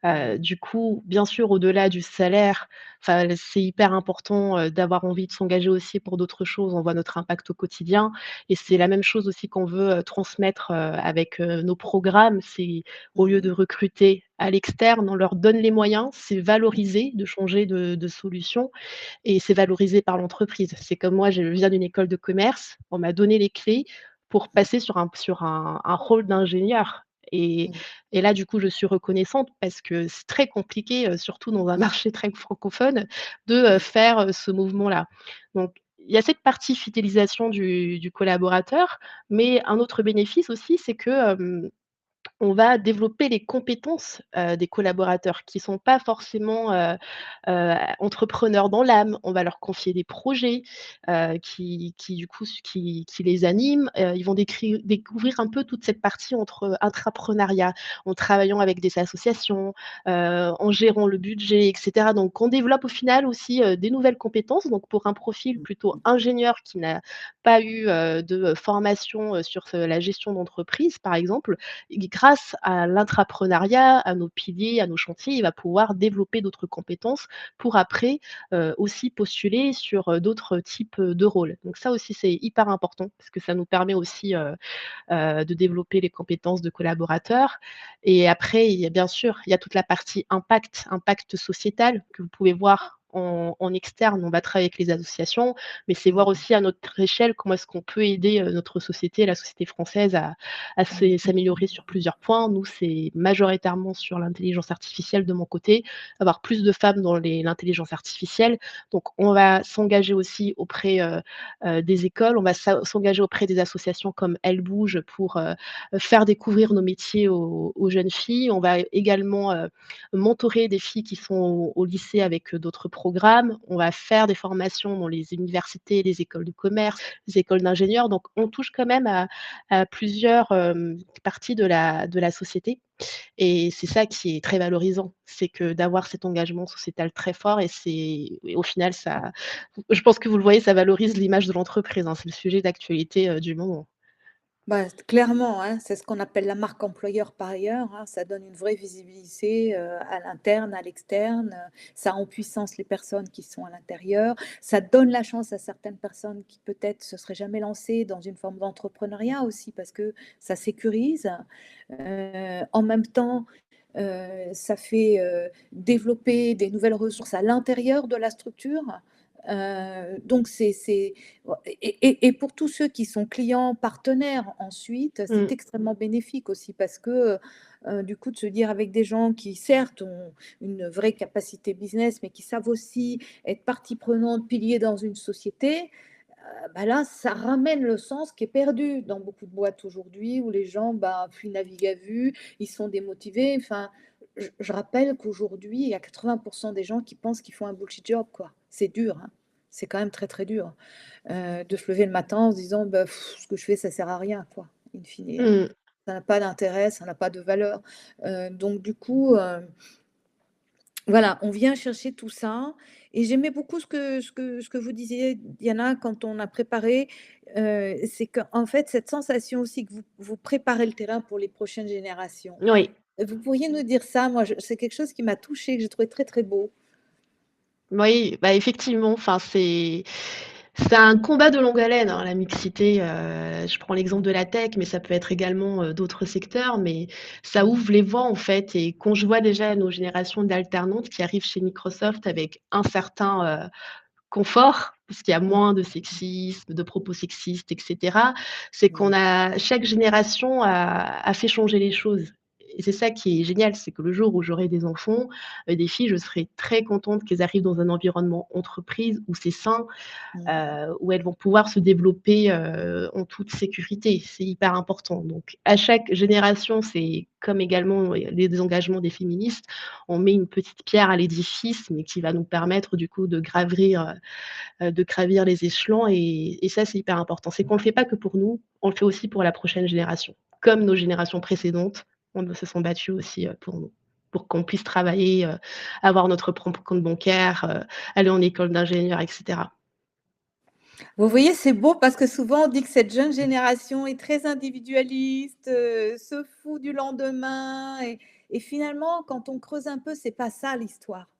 Mmh. Du coup, bien sûr, au-delà du salaire, enfin, c'est hyper important, d'avoir envie de s'engager aussi pour d'autres choses. On voit notre impact au quotidien et c'est la Mmh. même chose aussi qu'on veut, transmettre, avec, nos programmes. C'est au lieu de Mmh. recruter à l'externe, on leur donne les moyens, c'est Mmh. valoriser, de changer de solution et c'est valorisé par l'entreprise. C'est comme moi, je viens d'une école de commerce, on m'a donné les clés pour Mmh. passer sur un rôle d'ingénieur et Mmh. et là, du coup, je suis reconnaissante parce que c'est très compliqué, surtout dans un marché très francophone, de, Mmh. faire, ce mouvement-là. Donc il y a cette partie fidélisation du collaborateur, mais un autre bénéfice aussi, c'est que, on va développer les compétences, des collaborateurs qui sont pas forcément, entrepreneurs dans l'âme. On va leur confier des projets, qui du coup qui les animent. Ils vont découvrir un peu toute cette partie entre intrapreneuriat, en travaillant avec des associations, en gérant le budget et cetera. Donc on développe au final aussi, des nouvelles compétences. Donc pour un profil plutôt ingénieur qui n'a pas eu, de formation, sur la gestion d'entreprise par exemple, grâce à l'intrapreneuriat, à nos piliers, à nos chantiers, il va pouvoir développer d'autres compétences pour après, aussi postuler sur, d'autres types, de rôles. Donc ça aussi, c'est hyper important parce que ça nous permet aussi, de développer les compétences de collaborateurs et après, il y a bien sûr, il y a toute la partie impact sociétal que vous pouvez voir en externe. On va travailler avec les associations, mais c'est voir Mmh. aussi à notre échelle comment est-ce qu'on peut aider, notre société, la société française à Mmh. s'améliorer sur plusieurs points. Nous, c'est majoritairement sur l'intelligence artificielle de mon côté, avoir plus de femmes dans l'intelligence artificielle. Donc on va s'engager aussi auprès, des écoles, on va s'engager auprès des associations comme Elle bouge pour, faire découvrir nos métiers aux jeunes filles. On va également, mentorer des filles qui sont au lycée avec, d'autres programmes. On va faire des formations dans les universités, les écoles de commerce, les écoles d'ingénieurs. Donc on touche quand même à plusieurs, parties de la société et c'est ça qui est très valorisant. C'est que d'avoir cet engagement sociétal très fort et au final ça je pense que vous le voyez, ça valorise l'image de l'entreprise, hein. C'est le sujet d'actualité, du moment. Bah, clairement, hein, c'est ce qu'on appelle la marque employeur par ailleurs, hein. Ça donne une vraie visibilité, à l'interne, à l'externe, ça en puissance les personnes qui sont à l'intérieur. Ça donne la chance à certaines personnes qui peut-être se seraient jamais lancées dans une forme d'entrepreneuriat aussi parce que ça sécurise. En même temps, ça fait, développer des nouvelles ressources à l'intérieur de la structure. Donc c'est et pour tous ceux qui sont clients, partenaires ensuite, c'est Mmh, extrêmement bénéfique aussi parce que, du coup, de se dire avec des gens qui certes ont une vraie capacité business, mais qui savent aussi être partie prenante, pilier dans une société, bah, là, ça ramène le sens qui est perdu dans beaucoup de boîtes aujourd'hui où les gens, bah, fuient naviguent à vue, ils sont démotivés. Enfin, je rappelle qu'aujourd'hui, il y a 80 des gens qui pensent qu'ils font un bullshit job, quoi. C'est dur, hein. C'est quand même très, très dur, de se lever le matin en se disant: «Bah, ce que je fais, ça sert à rien, quoi, in fine, hein. mmh. Ça n'a pas d'intérêt, ça n'a pas de valeur». Donc du coup, voilà, on vient chercher tout ça et j'aimais beaucoup ce que vous disiez, Diana, quand on a préparé, c'est qu'en fait, cette sensation aussi que vous préparez le terrain pour les prochaines générations. Oui. Vous pourriez nous dire ça? Moi, je c'est quelque chose qui m'a touchée, que j'ai trouvé très, très beau. Oui, bah, effectivement, enfin, c'est un combat de longue haleine, hein, la mixité, je prends l'exemple de la tech, mais ça peut être également, d'autres secteurs, mais ça Mmh. ouvre les voies, en fait et quand je vois déjà nos générations d'alternantes qui arrivent chez Microsoft avec un certain, confort, parce qu'il y a Mmh. moins de sexisme, de propos sexistes et cetera. C'est qu'on Mmh. a chaque génération a fait changer les choses et c'est ça qui est génial, c'est que le jour où j'aurai des enfants, des filles, je serai très contente qu'elles arrivent dans un environnement entreprise où c'est sain, Mmh. où elles vont pouvoir se développer, en toute sécurité. C'est hyper important. Donc à chaque génération, c'est comme également les engagements des féministes, on met une petite pierre à l'édifice, mais qui va nous permettre du coup de gravir les échelons et ça, c'est hyper important. C'est qu'on le fait pas que pour nous, on le fait aussi pour la prochaine génération. Comme nos générations précédentes, on se sont battues aussi, pour nous, pour qu'on puisse travailler, avoir notre propre compte bancaire, aller en école d'ingénieur et cetera. Vous voyez, c'est beau parce que souvent on dit que cette jeune génération est très individualiste, se fout du lendemain et finalement quand on creuse un peu, c'est pas ça l'histoire.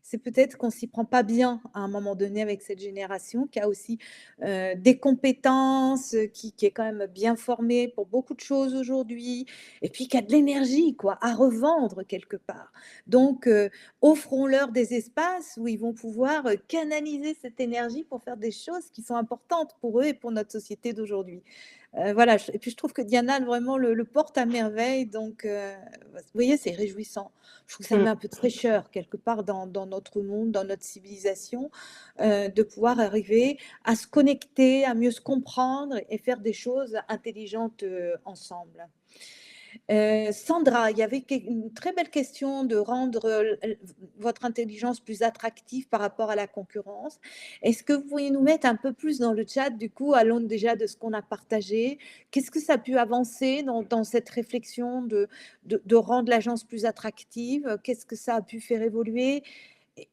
C'est peut-être qu'on s'y prend pas bien à un moment donné avec cette génération qui a aussi, des compétences, qui est quand même bien formée pour beaucoup de choses aujourd'hui et puis qui a de l'énergie quoi, à revendre quelque part. Donc offrons-leur des espaces où ils vont pouvoir, canaliser cette énergie pour faire des choses qui sont importantes pour eux et pour notre société d'aujourd'hui. Voilà, et puis je trouve que Diana vraiment le porte à merveille, donc vous voyez, c'est réjouissant. Je trouve que ça Mmh. met un peu de fraîcheur quelque part dans notre monde, dans notre civilisation, de pouvoir arriver à se connecter, à mieux se comprendre et faire des choses intelligentes, ensemble. Sandra, il y avait une très belle question de rendre votre intelligence plus attractive par rapport à la concurrence. Est-ce que vous pourriez nous mettre un peu plus dans le chat, du coup, à l'aune déjà de ce qu'on a partagé? Qu'est-ce que ça a pu avancer dans cette réflexion de rendre l'agence plus attractive? Qu'est-ce que ça a pu faire évoluer?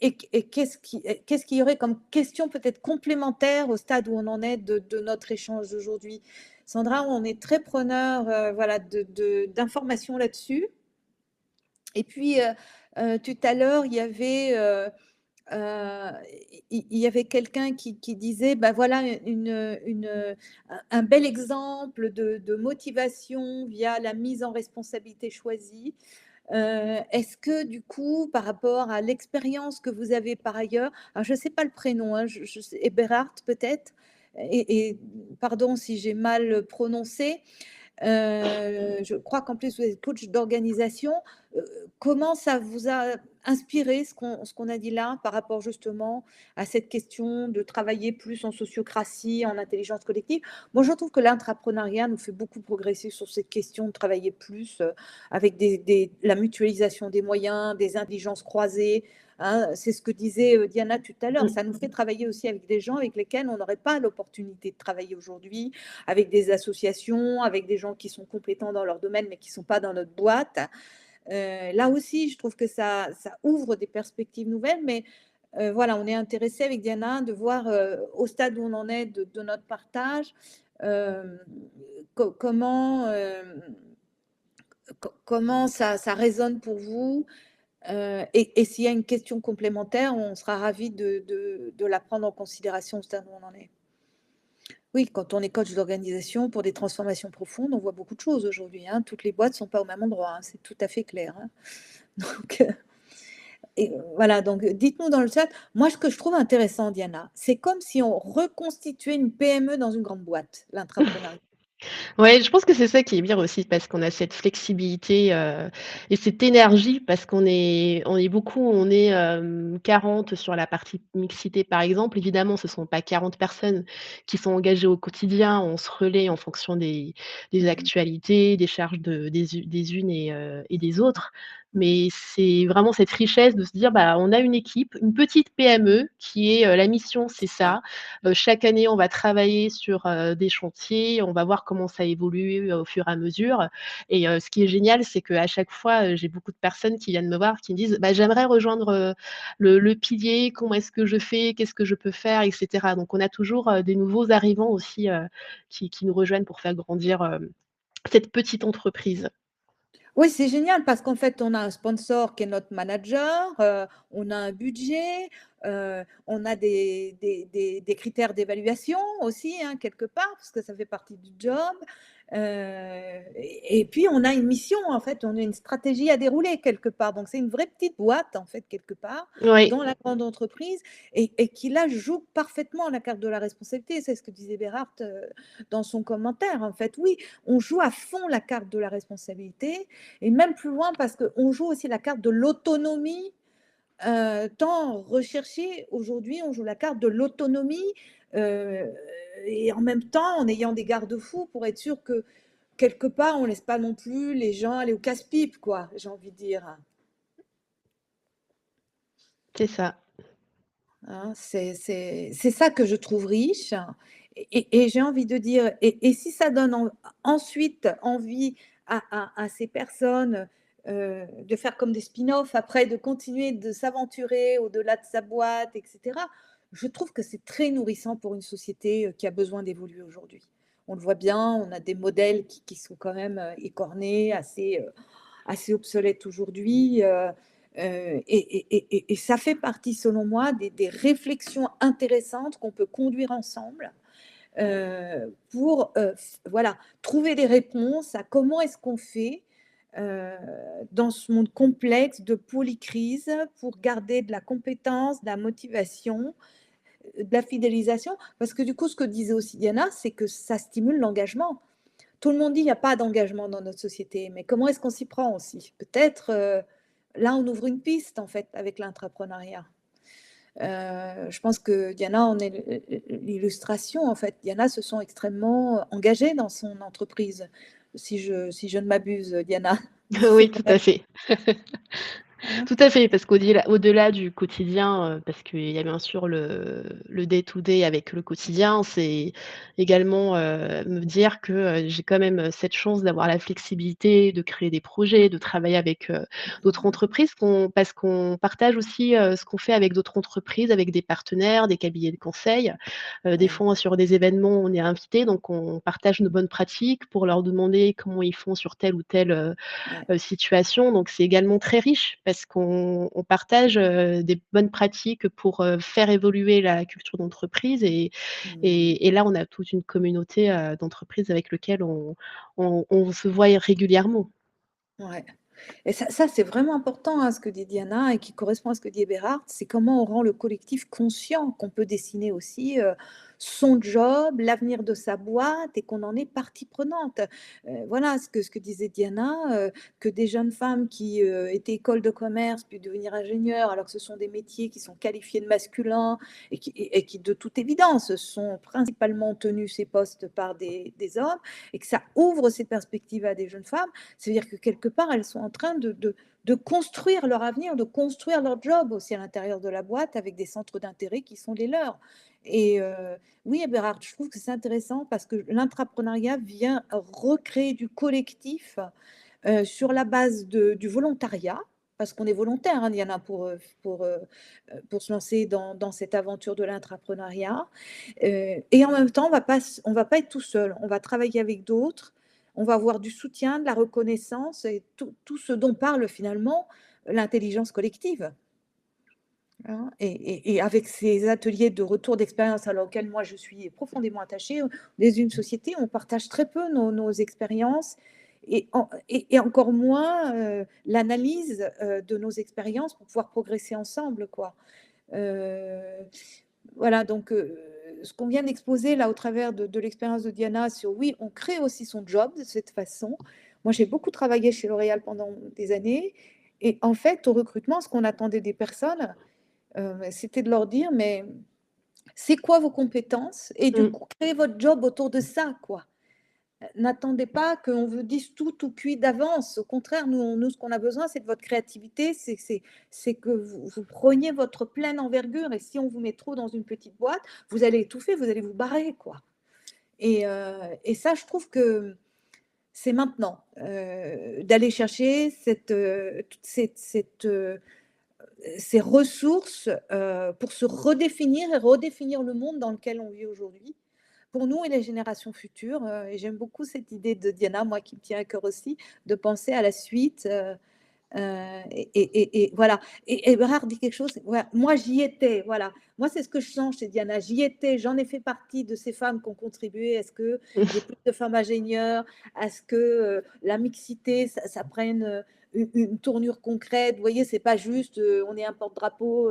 Et qu'est-ce qu'il y aurait comme question peut-être complémentaire au stade où on en est de notre échange d'aujourd'hui? Sandra, on est très preneur voilà, d'informations là-dessus. Et puis, tout à l'heure, il y avait quelqu'un qui disait, bah voilà, un bel exemple de motivation via la mise en responsabilité choisie. Est-ce que du coup, par rapport à l'expérience que vous avez par ailleurs, alors je ne sais pas le prénom, hein, Eberhard peut-être, et pardon si j'ai mal prononcé, je crois qu'en plus vous êtes coach d'organisation. Comment ça vous a inspiré ce qu'on a dit là par rapport justement à cette question de travailler plus en sociocratie, en intelligence collective? Moi, je trouve que l'intrapreneuriat nous fait beaucoup progresser sur cette question de travailler plus avec la mutualisation des moyens, des intelligences croisées. Hein, c'est ce que disait Diana tout à l'heure. Mmh. Ça nous fait travailler aussi avec des gens avec lesquels on n'aurait pas l'opportunité de travailler aujourd'hui, avec des associations, avec des gens qui sont compétents dans leur domaine mais qui ne sont pas dans notre boîte. Là aussi, je trouve que ça ouvre des perspectives nouvelles, mais voilà, on est intéressé avec Diana de voir au stade où on en est de notre partage, euh, comment, comment ça résonne pour vous. Et s'il y a une question complémentaire, on sera ravis de la prendre en considération au stade où on en est. Oui, quand on est coach d'organisation pour des transformations profondes, on voit beaucoup de choses aujourd'hui, hein. Toutes les boîtes ne sont pas au même endroit, hein, c'est tout à fait clair, hein. Donc, voilà, donc dites-nous dans le chat. Moi, ce que je trouve intéressant, Diana, c'est comme si on reconstituait une PME dans une grande boîte, l'intrapreneuriat. Ouais, je pense que c'est ça qui est bien aussi parce qu'on a cette flexibilité, et cette énergie parce qu'on est beaucoup, 40 sur la partie mixité, par exemple. Évidemment, ce ne sont pas 40 personnes qui sont engagées au quotidien. On se relaie en fonction des Mhm. actualités, des charges des unes et des autres. Mais c'est vraiment cette richesse de se dire: «Bah, on a une équipe, une petite PME qui est, la mission, c'est ça. Chaque année, on va travailler sur, des chantiers, on va voir comment ça évolue, au fur et à mesure et ce qui est génial, c'est qu'à chaque fois, j'ai beaucoup de personnes qui viennent me voir, qui me disent: «Bah, j'aimerais rejoindre, le pilier, comment est-ce que je fais? Qu'est-ce que je peux faire?» et cetera. Donc on a toujours, des nouveaux arrivants aussi, qui nous rejoignent pour faire grandir, cette petite entreprise. Oui, c'est génial parce qu'en fait, on a un sponsor qui est notre manager, on a un budget, on a des critères d'évaluation aussi, hein, quelque part, parce que ça fait partie du job. Et puis, on a une mission, en fait, on a une stratégie à dérouler quelque part. Donc, c'est une vraie petite boîte, en fait, quelque part, Oui, dans la grande entreprise et qui, là, joue parfaitement la carte de la responsabilité. C'est ce que disait Bérard dans son commentaire. En fait, oui, on joue à fond la carte de la responsabilité et même plus loin parce qu'on joue aussi la carte de l'autonomie, tant recherchée. Aujourd'hui, on joue la carte de l'autonomie et en même temps en ayant des garde-fous pour être sûr que quelque part, on ne laisse pas non plus les gens aller au casse-pipe, quoi, j'ai envie de dire. c'est ça. Hein, c'est ça que je trouve riche. Et j'ai envie de dire, et si ça donne ensuite envie à ces personnes de faire comme des spin-offs, après de continuer de s'aventurer au-delà de sa boîte, etc., je trouve que c'est très nourrissant pour une société qui a besoin d'évoluer aujourd'hui. On le voit bien, on a des modèles qui sont quand même écornés, assez obsolète aujourd'hui. Et ça fait partie, selon moi, des réflexions intéressantes qu'on peut conduire ensemble pour voilà, trouver des réponses à comment est-ce qu'on fait dans ce monde complexe de polycrise pour garder de la compétence, de la motivation, de la fidélisation. Parce que du coup, ce que disait aussi Diana, c'est que ça stimule l'engagement. Tout le monde dit qu'il n'y a pas d'engagement dans notre société, mais comment est-ce qu'on s'y prend aussi? Peut-être, là, on ouvre une piste, en fait, avec l'intrapreneuriat. Je pense que Diana en est l'illustration, en fait. Diana se sent extrêmement engagée dans son entreprise. si je ne m'abuse, Diana. C'est Oui, quand tout même à fait. hein? Tout à fait, parce qu'au-delà du quotidien, parce qu'il y a bien sûr le day to day avec le quotidien, c'est également, me dire que, j'ai quand même, cette chance d'avoir la flexibilité de créer des projets, de travailler avec, d'autres Mmh. entreprises parce qu'on partage aussi, ce qu'on fait avec d'autres entreprises, avec des partenaires, des cabinets de conseil. Des Ouais, fois, sur des événements, on est invité, donc on partage nos bonnes pratiques pour leur demander comment ils font sur telle ou telle, ouais. situation. Donc c'est également très riche parce qu'on partage, des bonnes pratiques pour, faire évoluer la culture d'entreprise Mmh. et là, on a toute une communauté, d'entreprises avec lequel on se voit régulièrement. Ouais. Et ça c'est vraiment important, hein, ce que dit Diana et qui correspond à ce que dit Eberhard, c'est comment on rend le collectif conscient qu'on peut dessiner aussi, son job, l'avenir de sa boîte et qu'on en est partie prenante. Voilà ce que disait Diana, que des jeunes femmes qui, étaient école de commerce, puis devenir ingénieurs, alors que ce sont des métiers qui sont qualifiés de masculins et qui de toute évidence sont principalement tenus ces postes par des hommes et que ça ouvre ces perspectives à des jeunes femmes. C'est-à-dire que quelque part, elles sont en train de construire leur avenir, de construire leur job aussi à l'intérieur de la boîte avec des centres d'intérêt qui sont les leurs. Et oui, Eberhard, je trouve que c'est intéressant parce que l'intrapreneuriat vient recréer du collectif sur la base du volontariat, parce qu'on est volontaire, hein, Diana, pour se lancer dans cette aventure de l'intrapreneuriat. Et en même temps, on va pas être tout seul. On va travailler avec d'autres. On va avoir du soutien, de la reconnaissance et tout ce dont parle finalement l'intelligence collective. Hein. Et avec ces ateliers de retour d'expérience auxquels moi je suis profondément attachée, dans une société, on partage très peu nos expériences et encore moins l'analyse de nos expériences pour pouvoir progresser ensemble, quoi. Euh, voilà, donc ce qu'on vient d'exposer là au travers de l'expérience de Diana sur oui, on crée aussi son job de cette façon. Moi, j'ai beaucoup travaillé chez L'Oréal pendant des années et en fait, au recrutement, ce qu'on attendait des personnes, c'était de leur dire, mais c'est quoi vos compétences? Et du Mmh. coup, créez votre job autour de ça, quoi. N'attendez pas qu'on vous dise tout cuit d'avance. Au contraire, nous, ce qu'on a besoin, c'est de votre créativité, c'est que vous preniez votre pleine envergure. Et si on vous met trop dans une petite boîte, vous allez étouffer, vous allez vous barrer, quoi. Et ça, je trouve que c'est maintenant d'aller chercher ces ressources pour se redéfinir et redéfinir le monde dans lequel on vit aujourd'hui pour nous et les générations futures. Et j'aime beaucoup cette idée de Diana, moi qui me tient à cœur aussi, de penser à la suite. Et voilà. Et Eberhard dit quelque chose, ouais, moi j'y étais, voilà. Moi c'est ce que je sens chez Diana, j'y étais, j'en ai fait partie de ces femmes qui ont contribué à ce qu'il y ait plus de femmes ingénieures, à ce que la mixité, ça prenne une tournure concrète. Vous voyez, c'est pas juste on est un porte-drapeau,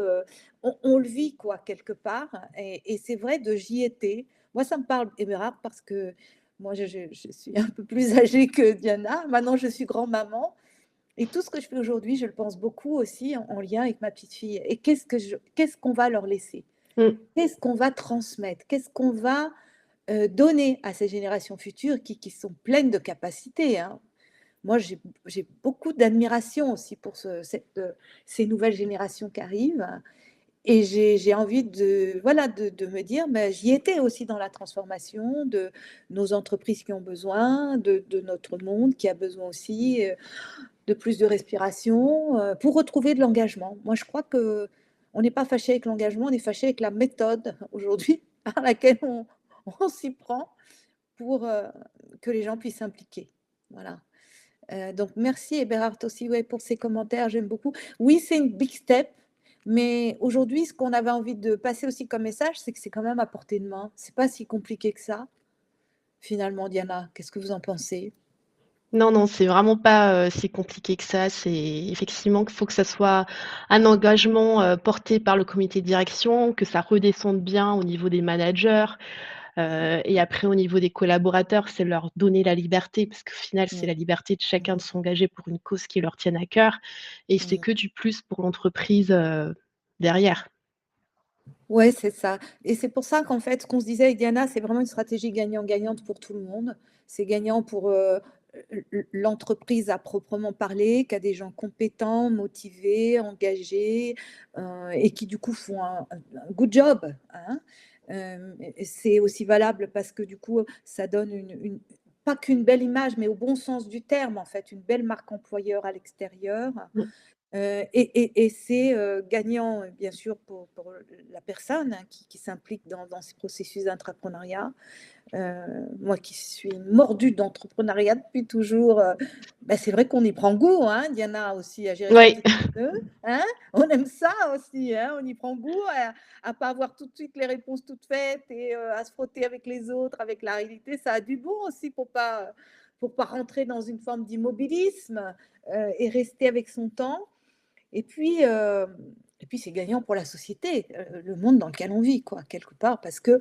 on le vit quoi quelque part. Et c'est vrai de j'y étais. Moi ça me parle Eberhard parce que moi je suis un peu plus âgée que Diana. Maintenant je suis grand-maman. Et tout ce que je fais aujourd'hui, je le pense beaucoup aussi en lien avec ma petite fille. Et qu'est-ce qu'on va leur laisser? Mmh. Qu'est-ce qu'on va transmettre? Qu'est-ce qu'on va donner à ces générations futures qui sont pleines de capacités, hein? Moi, j'ai beaucoup d'admiration aussi pour ces nouvelles générations qui arrivent. Et j'ai envie voilà, de me dire, mais j'y étais aussi dans la transformation de nos entreprises qui ont besoin, de notre monde qui a besoin aussi de plus de respiration, pour retrouver de l'engagement. Moi, je crois que on n'est pas fâché avec l'engagement, on est fâché avec la méthode aujourd'hui par laquelle on s'y prend pour que les gens puissent s'impliquer. Voilà. Donc merci Eberhard aussi ouais, pour ces commentaires, j'aime beaucoup. Oui, c'est une big step, mais aujourd'hui, ce qu'on avait envie de passer aussi comme message, c'est que c'est quand même à portée de main. C'est pas si compliqué que ça, finalement, Diana. Qu'est-ce que vous en pensez? Non, non, c'est vraiment pas, si compliqué que ça. C'est effectivement qu'il faut que ça soit un engagement, porté par le comité de direction, que ça redescende bien au niveau des managers, et après au niveau des collaborateurs, c'est leur donner la liberté parce qu'au final, c'est Mmh, la liberté de chacun de mmh, s'engager pour une cause qui leur tienne à cœur et c'est mmh. que du plus pour l'entreprise, derrière. Ouais, c'est ça. Et c'est pour ça qu'en fait, ce qu'on se disait avec Diana, c'est vraiment une stratégie gagnant-gagnante pour tout le monde. C'est gagnant pour l'entreprise à proprement parler, qui a des gens compétents, motivés, engagés, et qui du coup font un good job, hein. Et c'est aussi valable parce que du coup, ça donne une pas qu'une belle image, mais au bon sens du terme, en fait, une belle marque employeur à l'extérieur. Mmh. Et c'est, gagnant, bien sûr, pour la personne, hein, qui s'implique dans ces processus d'entrepreneuriat. Moi qui suis mordue d'entrepreneuriat depuis toujours, bah, c'est vrai qu'on y prend goût, hein, Diana, aussi à gérer sa Ouais. petite PME, hein? On aime ça aussi, hein, on y prend goût à pas avoir tout de suite les réponses toutes faites et à se frotter avec les autres, avec la réalité. Ça a du bon aussi pour pas rentrer dans une forme d'immobilisme, et rester avec son temps. Et puis, c'est gagnant pour la société, le monde dans lequel on vit, quoi, quelque part, parce que,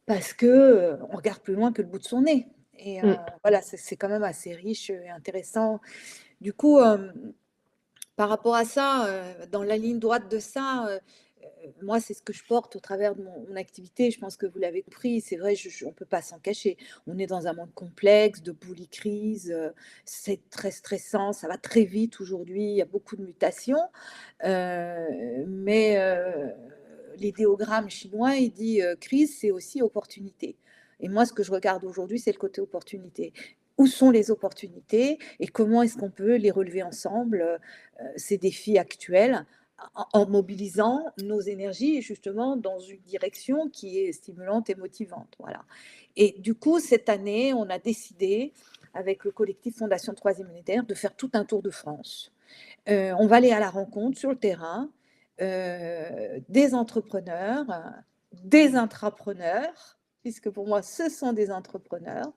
on regarde plus loin que le bout de son nez. Et Mmh. voilà, c'est quand même assez riche et intéressant. Du coup, par rapport à ça, dans la ligne droite de ça, moi, c'est ce que je porte au travers de mon activité. Je pense que vous l'avez compris, c'est vrai, on ne peut pas s'en cacher. On est dans un monde complexe, de polycrise, c'est très stressant, ça va très vite aujourd'hui, il y a beaucoup de mutations. Mais l'idéogramme chinois, il dit, crise, c'est aussi opportunité. Et moi, ce que je regarde aujourd'hui, c'est le côté opportunité. Où sont les opportunités et comment est-ce qu'on peut les relever ensemble, ces défis actuels, en mobilisant nos énergies justement dans une direction qui est stimulante et motivante, voilà. Et du coup, cette année, on a décidé, avec le collectif Fondation Troisième Millénaire, de faire tout un tour de France. On va aller à la rencontre sur le terrain, des entrepreneurs, des intrapreneurs, puisque pour moi ce sont des entrepreneurs,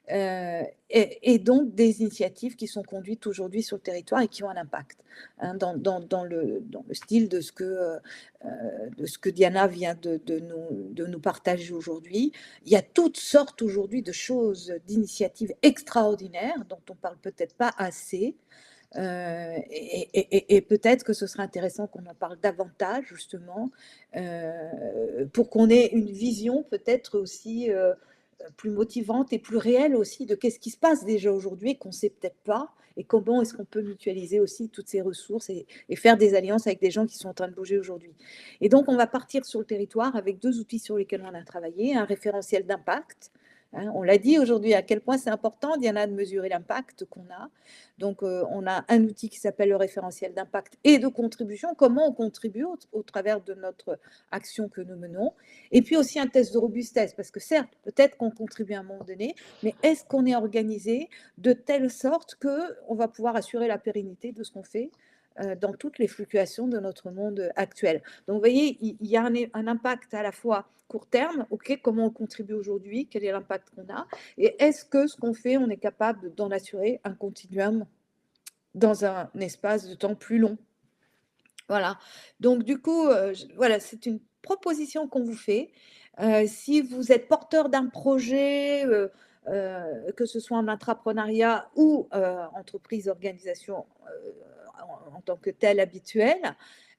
et donc des initiatives qui sont conduites aujourd'hui sur le territoire et qui ont un impact, hein, dans le style de ce que Diana vient de nous partager aujourd'hui. Il y a toutes sortes aujourd'hui de choses, d'initiatives extraordinaires dont on parle peut-être pas assez. Et peut-être que ce serait intéressant qu'on en parle davantage, justement, pour qu'on ait une vision peut-être aussi plus motivante et plus réelle aussi de qu'est-ce qui se passe déjà aujourd'hui et qu'on ne sait peut-être pas, et comment est-ce qu'on peut mutualiser aussi toutes ces ressources et faire des alliances avec des gens qui sont en train de bouger aujourd'hui. Et donc, on va partir sur le territoire avec deux outils sur lesquels on a travaillé, un référentiel d'impact. Hein, on l'a dit aujourd'hui à quel point c'est important, Diana, de mesurer l'impact qu'on a. Donc, on a un outil qui s'appelle le référentiel d'impact et de contribution, comment on contribue au travers de notre action que nous menons. Et puis aussi un test de robustesse, parce que certes, peut-être qu'on contribue à un moment donné, mais est-ce qu'on est organisé de telle sorte qu'on va pouvoir assurer la pérennité de ce qu'on fait dans toutes les fluctuations de notre monde actuel. Donc, vous voyez, il y a un impact à la fois court terme, ok, comment on contribue aujourd'hui, quel est l'impact qu'on a, et est-ce que ce qu'on fait, on est capable d'en assurer un continuum dans un espace de temps plus long. Voilà. Donc du coup, voilà, c'est une proposition qu'on vous fait. Si vous êtes porteur d'un projet, que ce soit en intrapreneuriat ou entreprise, organisation en tant que telle habituelle,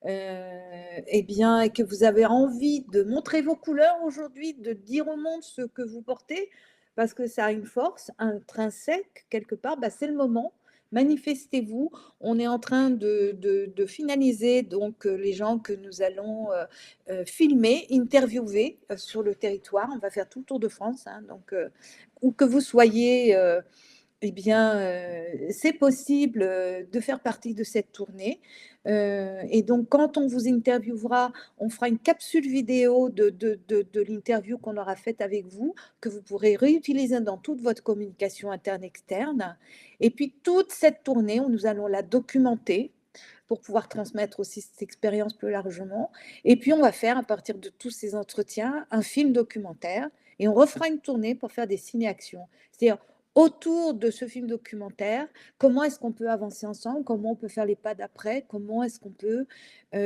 et bien, et que vous avez envie de montrer vos couleurs aujourd'hui, de dire au monde ce que vous portez, parce que ça a une force intrinsèque quelque part, bah, c'est le moment. Manifestez-vous. On est en train de finaliser donc les gens que nous allons filmer, interviewer sur le territoire. On va faire tout le tour de France, hein, donc où que vous soyez, eh bien, c'est possible de faire partie de cette tournée. Et donc, quand on vous interviewera, on fera une capsule vidéo de l'interview qu'on aura faite avec vous, que vous pourrez réutiliser dans toute votre communication interne-externe. Et puis, toute cette tournée, nous allons la documenter pour pouvoir transmettre aussi cette expérience plus largement. Et puis, on va faire, à partir de tous ces entretiens, un film documentaire. Et on refera une tournée pour faire des ciné-actions. C'est-à-dire, autour de ce film documentaire, comment est-ce qu'on peut avancer ensemble, comment on peut faire les pas d'après, comment est-ce qu'on peut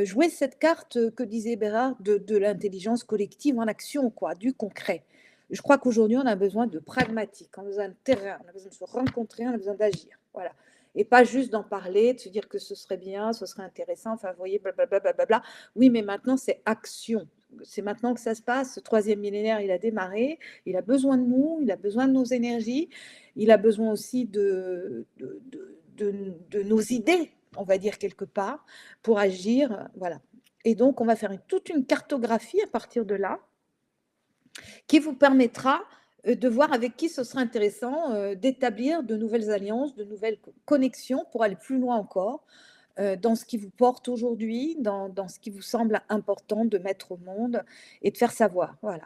jouer cette carte que disait Bérard de l'intelligence collective en action, quoi, du concret. Je crois qu'aujourd'hui, on a besoin de pragmatique, on a besoin de terrain, on a besoin de se rencontrer, on a besoin d'agir. Voilà. Et pas juste d'en parler, de se dire que ce serait bien, ce serait intéressant, enfin, vous voyez, blablabla. Oui, mais maintenant, c'est action. c'est maintenant que ça se passe. Ce troisième millénaire, il a démarré. Il a besoin de nous, il a besoin de nos énergies, il a besoin aussi de nos idées, on va dire quelque part, pour agir. Voilà. Et donc, on va faire toute une cartographie à partir de là qui vous permettra de voir avec qui ce sera intéressant d'établir de nouvelles alliances, de nouvelles connexions pour aller plus loin encore dans ce qui vous porte aujourd'hui, dans ce qui vous semble important de mettre au monde et de faire savoir. Voilà.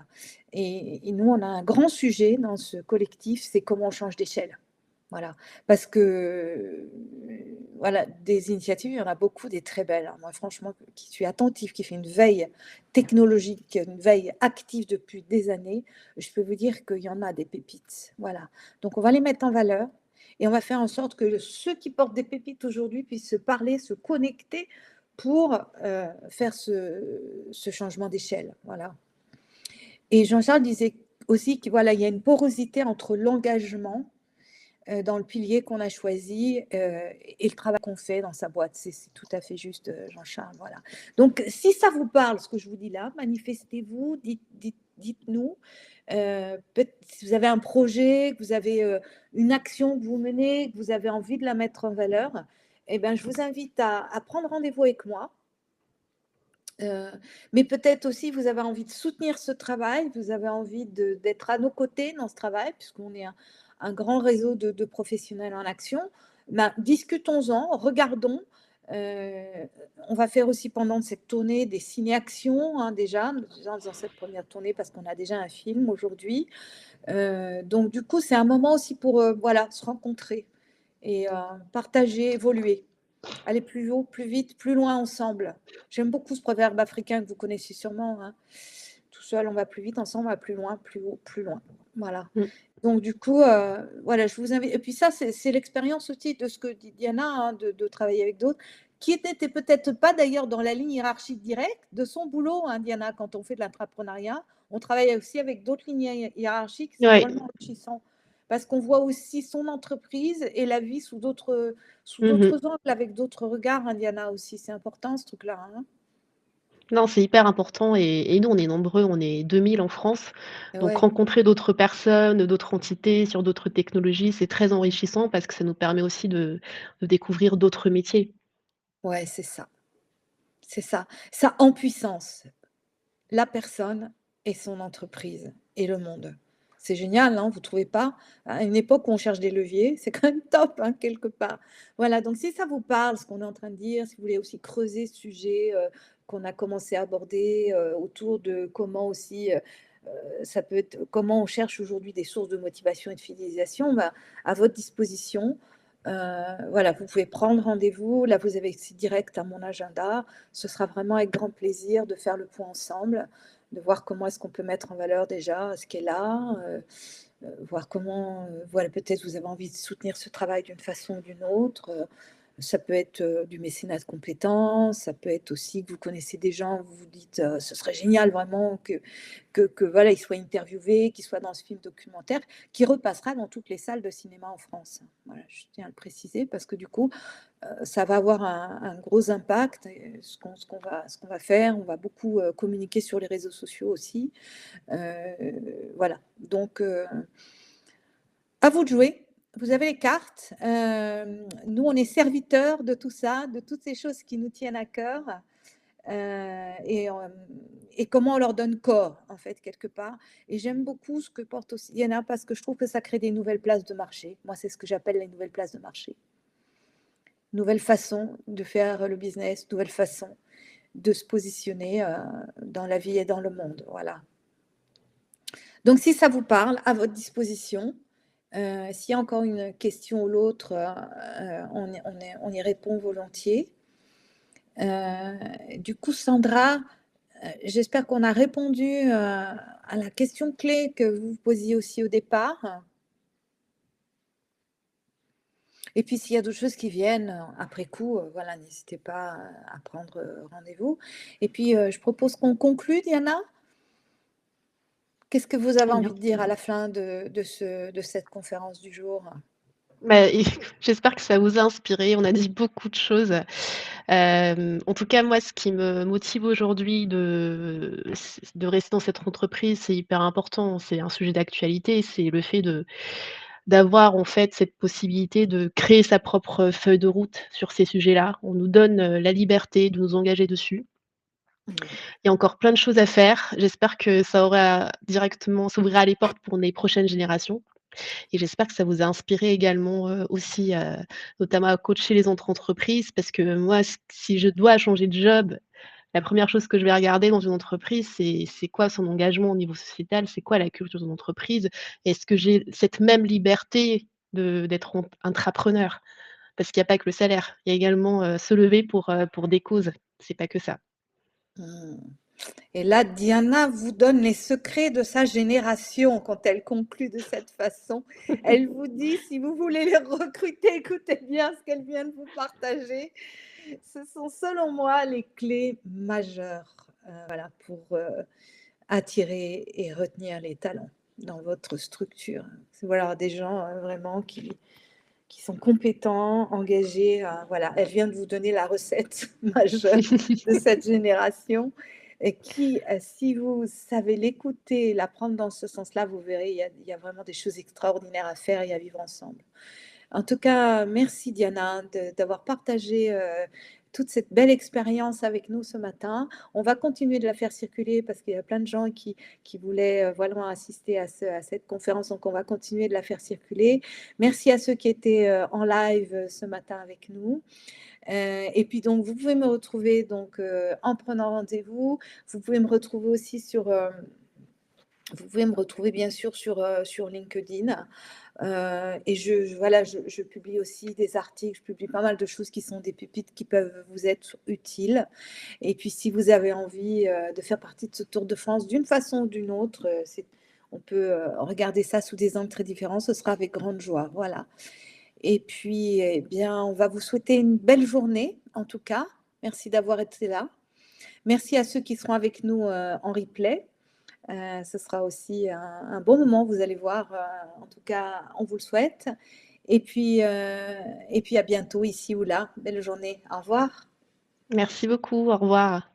Et nous, on a un grand sujet dans ce collectif, c'est comment on change d'échelle. Voilà, parce que voilà, des initiatives, il y en a beaucoup, des très belles. Moi, franchement, qui suis attentive, qui fait une veille technologique, une veille active depuis des années, je peux vous dire qu'il y en a des pépites. Voilà. Donc, on va les mettre en valeur et on va faire en sorte que ceux qui portent des pépites aujourd'hui puissent se parler, se connecter pour faire ce changement d'échelle. Voilà. Et Jean-Charles disait aussi qu'il voilà, il y a une porosité entre l'engagement dans le pilier qu'on a choisi et le travail qu'on fait dans sa boîte. C'est tout à fait juste, Jean-Charles. Voilà. Donc, si ça vous parle, ce que je vous dis là, manifestez-vous, dites-nous. Si vous avez un projet, que vous avez une action que vous menez, que vous avez envie de la mettre en valeur, eh ben, je vous invite à prendre rendez-vous avec moi. Mais peut-être aussi vous avez envie de soutenir ce travail, vous avez envie d'être à nos côtés dans ce travail, puisqu'on est un grand réseau de professionnels en action. Ben, discutons-en, regardons. On va faire aussi pendant cette tournée des ciné-actions déjà dans cette première tournée parce qu'on a déjà un film aujourd'hui. Donc du coup, c'est un moment aussi pour voilà, se rencontrer et partager, évoluer. Aller plus haut, plus vite, plus loin ensemble. J'aime beaucoup ce proverbe africain que vous connaissez sûrement. Hein. Tout seul, on va plus vite, ensemble, on va plus loin, plus haut, plus loin. Voilà. Mmh. Donc, du coup, voilà, je vous invite. Et puis, ça, c'est l'expérience aussi de ce que dit Diana, hein, de travailler avec d'autres, qui n'était peut-être pas d'ailleurs dans la ligne hiérarchique directe de son boulot, hein, Diana, quand on fait de l'entrepreneuriat. On travaille aussi avec d'autres lignes hiérarchiques, c'est Ouais. drôlement enrichissant parce qu'on voit aussi son entreprise et la vie sous d'autres Mmh. angles, avec d'autres regards, hein, Diana, aussi. C'est important, ce truc-là. Hein. Non, c'est hyper important et nous, on est nombreux, on est 2000 en France, donc Ouais, rencontrer d'autres personnes, d'autres entités sur d'autres technologies, c'est très enrichissant parce que ça nous permet aussi de découvrir d'autres métiers. ouais, c'est ça. C'est ça. Ça en puissance. La personne et son entreprise et le monde. C'est génial, hein, vous trouvez pas? À une époque où on cherche des leviers, c'est quand même top, hein, quelque part. Voilà, donc si ça vous parle, ce qu'on est en train de dire, si vous voulez aussi creuser ce sujet qu'on a commencé à aborder autour de comment aussi ça peut être, comment on cherche aujourd'hui des sources de motivation et de fidélisation, bah, à votre disposition. Voilà, vous pouvez prendre rendez-vous. Là, vous avez c'est direct à mon agenda. Ce sera vraiment avec grand plaisir de faire le point ensemble, de voir comment est-ce qu'on peut mettre en valeur déjà ce qui est là, voir comment, voilà, peut-être vous avez envie de soutenir ce travail d'une façon ou d'une autre. Ça peut être du mécénat de compétences, ça peut être aussi que vous connaissez des gens, vous vous dites ce serait génial vraiment que voilà, ils soient interviewés, qu'ils soient dans ce film documentaire, qui repassera dans toutes les salles de cinéma en France. Voilà, je tiens à le préciser parce que du coup, ça va avoir un gros impact. Et ce qu'on va faire, on va beaucoup communiquer sur les réseaux sociaux aussi. Voilà, donc à vous de jouer. Vous avez les cartes. Nous, on est serviteurs de tout ça, de toutes ces choses qui nous tiennent à cœur. Et comment on leur donne corps, en fait, quelque part. Et j'aime beaucoup ce que porte aussi Yana parce que je trouve que ça crée des nouvelles places de marché. Moi, c'est ce que j'appelle les nouvelles places de marché. Nouvelle façon de faire le business, nouvelle façon de se positionner dans la vie et dans le monde. Voilà. Donc, si ça vous parle, à votre disposition. S'il y a encore une question ou l'autre, on y répond volontiers. Du coup, Sandra, j'espère qu'on a répondu à la question clé que vous vous posiez aussi au départ. Et puis, s'il y a d'autres choses qui viennent après coup, voilà, n'hésitez pas à prendre rendez-vous. Et puis, je propose qu'on conclue, Diana. Qu'est-ce que vous avez Très envie bien. de dire à la fin de cette conférence du jour? Bah, et j'espère que ça vous a inspiré. On a dit beaucoup de choses. En tout cas, moi, ce qui me motive aujourd'hui de rester dans cette entreprise, c'est hyper important. C'est un sujet d'actualité, c'est le fait d'avoir, en fait, cette possibilité de créer sa propre feuille de route sur ces sujets-là. On nous donne, la liberté de nous engager dessus. Mmh. Il y a encore plein de choses à faire. J'espère que ça ouvrira les portes pour les prochaines générations. Et j'espère que ça vous a inspiré également, aussi, notamment à coacher les autres entreprises parce que moi, si je dois changer de job, la première chose que je vais regarder dans une entreprise, c'est quoi son engagement au niveau sociétal? C'est quoi la culture de l'entreprise? Est-ce que j'ai cette même liberté d'être intrapreneur? Parce qu'il y a pas que le salaire, il y a également, se lever pour des causes. C'est pas que ça. Mmh. Et là, Diana vous donne les secrets de sa génération quand elle conclut de cette façon. Elle vous dit, si vous voulez les recruter, écoutez bien ce qu'elle vient de vous partager. Ce sont selon moi les clés majeures, voilà, pour attirer et retenir les talents dans votre structure. C'est voilà des gens vraiment qui sont compétents, engagés. Voilà, elle vient de vous donner la recette majeure de cette génération. Et qui, si vous savez l'écouter, la prendre dans ce sens-là, vous verrez, il y a vraiment des choses extraordinaires à faire et à vivre ensemble. En tout cas, merci Diana d'avoir partagé toute cette belle expérience avec nous ce matin. On va continuer de la faire circuler parce qu'il y a plein de gens qui voulaient voilà, assister à cette conférence, donc on va continuer de la faire circuler. Merci à ceux qui étaient en live ce matin avec nous. Et puis donc, vous pouvez me retrouver donc, en prenant rendez-vous. Vous pouvez me retrouver aussi sur... vous pouvez me retrouver bien sûr sur LinkedIn. Et voilà, je publie aussi des articles, je publie pas mal de choses qui sont des pépites qui peuvent vous être utiles. Et puis si vous avez envie de faire partie de ce Tour de France d'une façon ou d'une autre, on peut regarder ça sous des angles très différents, ce sera avec grande joie. Voilà. Et puis, eh bien, on va vous souhaiter une belle journée, en tout cas. Merci d'avoir été là. Merci à ceux qui seront avec nous en replay. Ce sera aussi un bon moment, vous allez voir. En tout cas, on vous le souhaite. Et puis à bientôt ici ou là. Belle journée. Au revoir. Merci beaucoup, au revoir.